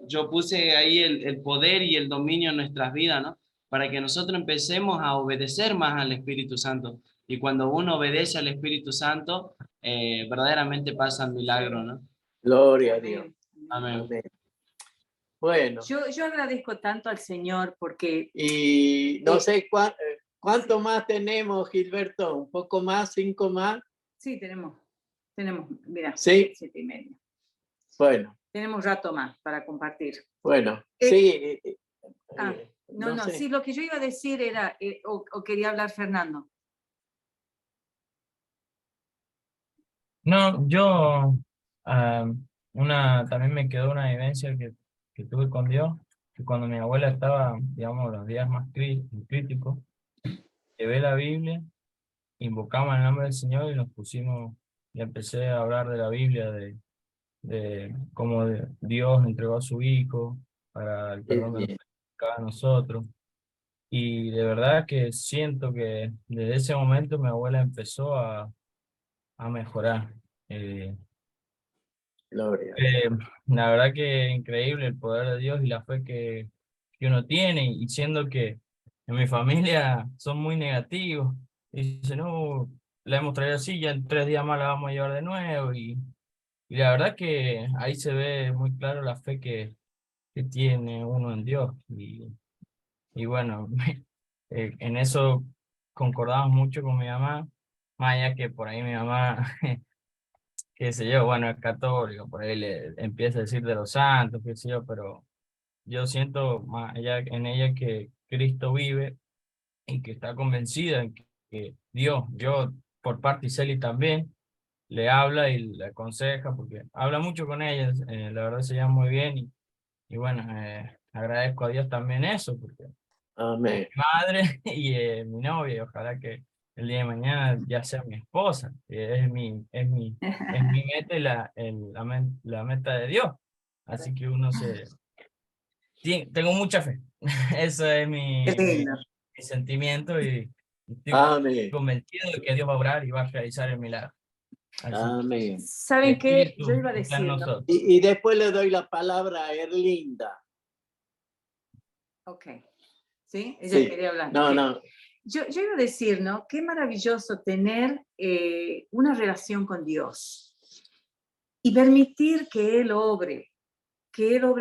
yo puse ahí el poder y el dominio en nuestras vidas, ¿no? Para que nosotros empecemos a obedecer más al Espíritu Santo. Y cuando uno obedece al Espíritu Santo, verdaderamente pasa el milagro, ¿no? Gloria a Dios. Amén. Amén. Bueno, Yo agradezco tanto al Señor porque y no sé cuánto más tenemos, Gilberto. ¿Un poco más? ¿5 más? sí, tenemos, mira, Sí. 7:30. Bueno, Tenemos rato más para compartir. bueno, Eh, sí. No, sé. sí, lo que yo iba a decir era, o quería hablar Fernando. No, yo también me quedó una vivencia que tuve con Dios, que cuando mi abuela estaba, digamos, los días más críticos, llevé la Biblia, invocamos el nombre del Señor y nos pusimos, y empecé a hablar de la Biblia, de cómo Dios entregó a su Hijo para el perdón de Bien. cada nosotros. Y de verdad que siento que desde ese momento mi abuela empezó a mejorar. Eh, Gloria. la verdad que increíble el poder de Dios y la fe que uno tiene, y siendo que en mi familia son muy negativos, y dicen, no, la hemos traído así, ya en 3 días más la vamos a llevar de nuevo, y la verdad que ahí se ve muy claro la fe que tiene uno en Dios, y bueno, en eso concordamos mucho con mi mamá, más allá que por ahí mi mamá qué sé yo, bueno, es católico, por ahí le empieza a decir de los santos, qué sé yo, pero yo siento más allá en ella que Cristo vive y que está convencida en que Dios, yo por parte y Celi también, le habla y le aconseja, porque habla mucho con ella, la verdad se lleva muy bien, y bueno, agradezco a Dios también eso, porque Amén. mi madre y mi novia, y ojalá que el día de mañana ya sea mi esposa, que es mi meta y la meta de Dios. Así que tengo mucha fe. Ese es Qué lindo. mi sentimiento, y estoy Amén. convencido de que Dios va a obrar y va a realizar el milagro. Así que Amén. el ¿Saben qué? Espíritu Yo iba a está en decir, ¿no? nosotros. Y después le doy la palabra a Erlinda. Ok. ¿Sí? Ella Sí. quería hablar. No, Ok. no. Yo iba a decir, ¿no? Qué maravilloso tener una relación con Dios y permitir que Él obre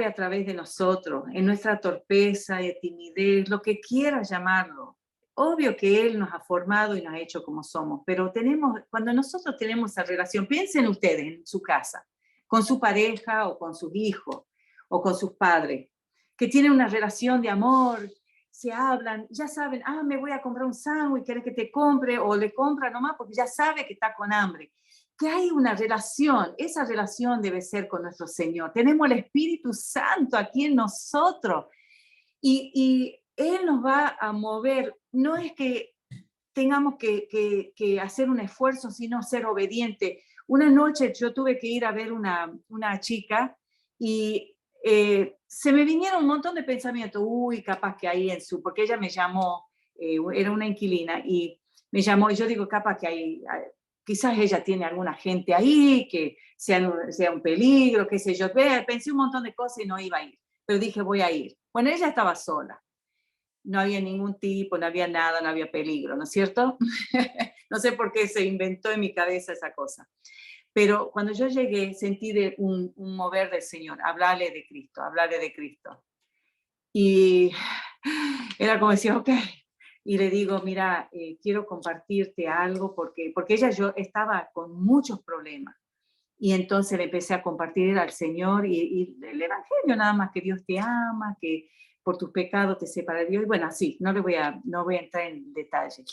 a través de nosotros, en nuestra torpeza y timidez, lo que quiera llamarlo. Obvio que Él nos ha formado y nos ha hecho como somos, pero cuando nosotros tenemos esa relación, piensen ustedes en su casa, con su pareja o con sus hijos o con sus padres, que tienen una relación de amor, se hablan, ya saben, me voy a comprar un sándwich, ¿quieres que te compre? O le compra nomás porque ya sabe que está con hambre. Que hay una relación, esa relación debe ser con nuestro Señor. Tenemos el Espíritu Santo aquí en nosotros y Él nos va a mover. No es que tengamos que hacer un esfuerzo, sino ser obediente. Una noche yo tuve que ir a ver una chica y se me vinieron un montón de pensamientos. Capaz que ahí porque ella me llamó, era una inquilina, y me llamó y yo digo, capaz que ahí quizás ella tiene alguna gente ahí, que sea un peligro, qué sé yo. Pensé un montón de cosas y no iba a ir, pero dije, voy a ir. Bueno, ella estaba sola. No había ningún tipo, no había nada, no había peligro, ¿no es cierto? No sé por qué se inventó en mi cabeza esa cosa. Pero cuando yo llegué, sentí un mover del Señor, hablarle de Cristo, hablarle de Cristo. Y era como decir, ok. Y le digo, mira, quiero compartirte algo porque yo estaba con muchos problemas. Y entonces le empecé a compartir al Señor y el Evangelio, nada más, que Dios te ama, que por tus pecados te separa de Dios. Y bueno, así, no voy a entrar en detalles.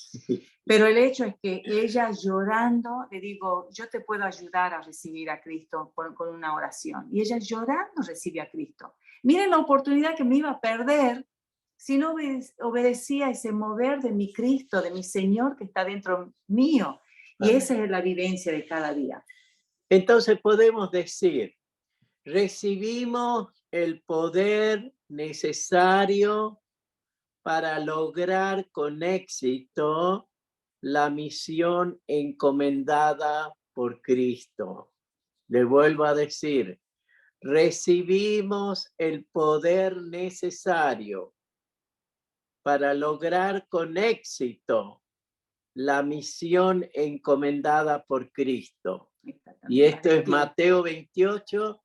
Pero el hecho es que ella llorando, le digo, yo te puedo ayudar a recibir a Cristo con una oración. Y ella llorando recibe a Cristo. Miren la oportunidad que me iba a perder si no obedecía ese mover de mi Cristo, de mi Señor que está dentro mío. Y Amén. esa es la vivencia de cada día. Entonces podemos decir, recibimos el poder necesario para lograr con éxito la misión encomendada por Cristo. Le vuelvo a decir, recibimos el poder necesario para lograr con éxito la misión encomendada por Cristo. Y esto es Mateo 28,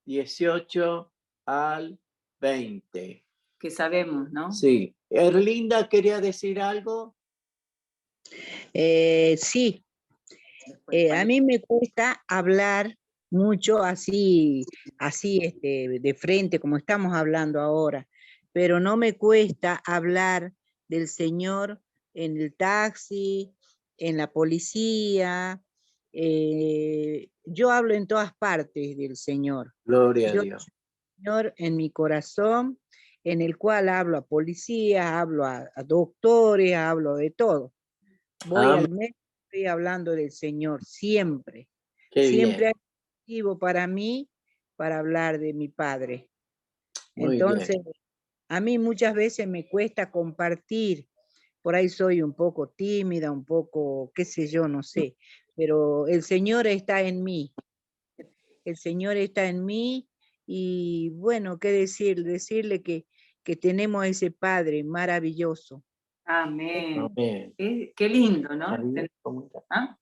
18 al 20. Que sabemos, ¿no? Sí. Erlinda, ¿quería decir algo? Sí, a mí me cuesta hablar mucho así de frente, como estamos hablando ahora, pero no me cuesta hablar del Señor en el taxi, en la policía. Yo hablo en todas partes del Señor. Gloria a Yo, Dios. Señor, en mi corazón, en el cual hablo a policías, hablo a doctores, hablo de todo. Voy Amén. al médico, estoy hablando del Señor, siempre. Qué Siempre bien. hay motivo para mí para hablar de mi Padre. Muy Entonces, bien. a mí muchas veces me cuesta compartir. Por ahí soy un poco tímida, un poco, qué sé yo, no sé. Pero el Señor está en mí. El Señor está en mí. Y bueno, qué decir, decirle que tenemos ese Padre maravilloso. Amén. Amén. Qué lindo, ¿no? Ahí, ¿cómo está? ¿Ah?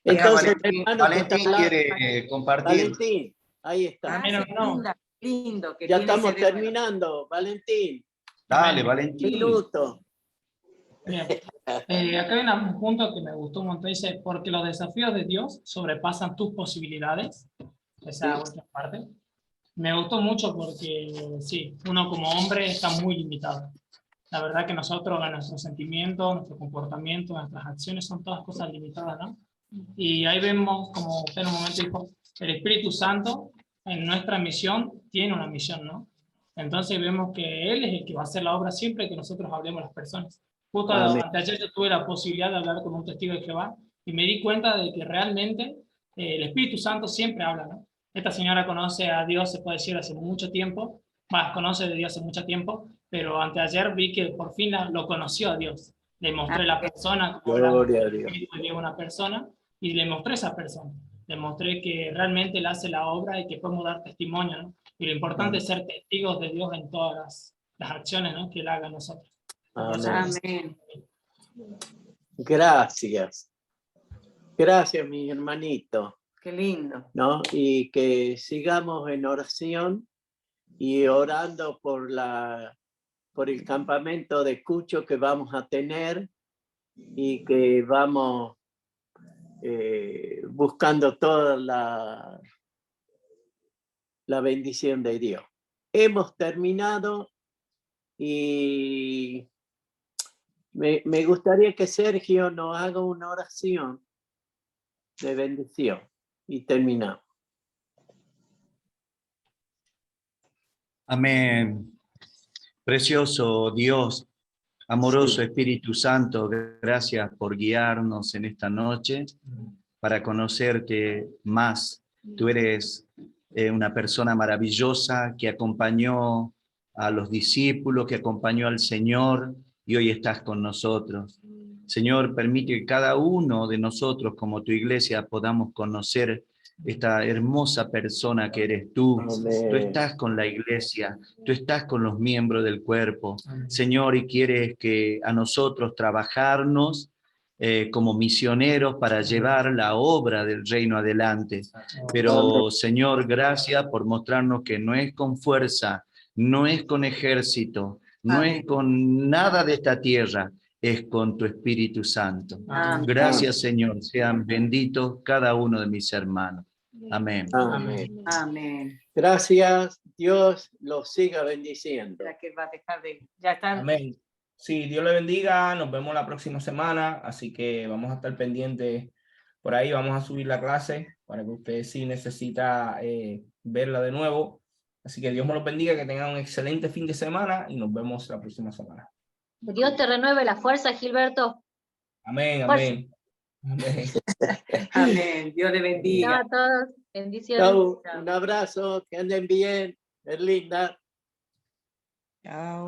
Entonces, Valentín, hermano, que está Valentín hablando- quiere compartir. Valentín, ahí está. Gracias, linda, lindo que Ya tiene estamos ese dedo. terminando, Valentín. Dale, Un Valentín. minuto. Bien. Acá hay un punto que me gustó un montón, dice, porque los desafíos de Dios sobrepasan tus posibilidades. Esa última parte. Me gustó mucho porque, sí, uno como hombre está muy limitado. La verdad que nosotros, en nuestros sentimientos, nuestro comportamiento, nuestras acciones son todas cosas limitadas, ¿no? Y ahí vemos, como usted en un momento dijo, el Espíritu Santo en nuestra misión tiene una misión, ¿no? Entonces vemos que Él es el que va a hacer la obra siempre que nosotros hablemos a las personas. Justo Amén. anteayer yo tuve la posibilidad de hablar con un testigo de Jehová y me di cuenta de que realmente el Espíritu Santo siempre habla, ¿no? Esta señora conoce a Dios, se puede decir, hace mucho tiempo, más conoce de Dios hace mucho tiempo, pero anteayer vi que por fin lo conoció a Dios. Le mostré la persona, como hablamos, Gloria a el Dios. Espíritu de una persona, y le mostré esa persona. Le mostré que realmente Él hace la obra y que podemos dar testimonio, ¿no? Y lo importante es ser testigos de Dios en todas las acciones, ¿no?, que Él haga a nosotros. Amén. Gracias. Gracias, mi hermanito. Qué lindo. ¿No? Y que sigamos en oración y orando por el campamento de Cucho que vamos a tener y que vamos buscando toda la bendición de Dios. Hemos terminado y me gustaría que Sergio nos haga una oración de bendición y terminamos. Amén. Precioso Dios, amoroso Sí. Espíritu Santo, gracias por guiarnos en esta noche para conocerte más. Tú eres una persona maravillosa que acompañó a los discípulos, que acompañó al Señor y hoy estás con nosotros. Señor, permite que cada uno de nosotros como tu iglesia podamos conocer esta hermosa persona que eres tú. Amén. Tú estás con la iglesia, tú estás con los miembros del cuerpo, Señor, y quieres que a nosotros trabajarnos como misioneros para llevar la obra del reino adelante. Pero, Señor, gracias por mostrarnos que no es con fuerza, no es con ejército, no es con nada de esta tierra, es con tu Espíritu Santo. Amén. Gracias, Señor. Sean benditos cada uno de mis hermanos. Amén. Amén. Amén. Gracias. Dios los siga bendiciendo. ¿Será que va a dejar de...? Ya están. Amén. Sí, Dios le bendiga. Nos vemos la próxima semana. Así que vamos a estar pendientes por ahí. Vamos a subir la clase para que usted si necesita verla de nuevo. Así que Dios me los bendiga, que tengan un excelente fin de semana y nos vemos la próxima semana. Que Dios te renueve la fuerza, Gilberto. Amén, Fuerza. amén. Amén. Amén. Dios le bendiga. Chao a todos. Bendiciones. Chau, Chao. un abrazo, que anden bien, es linda. Chao.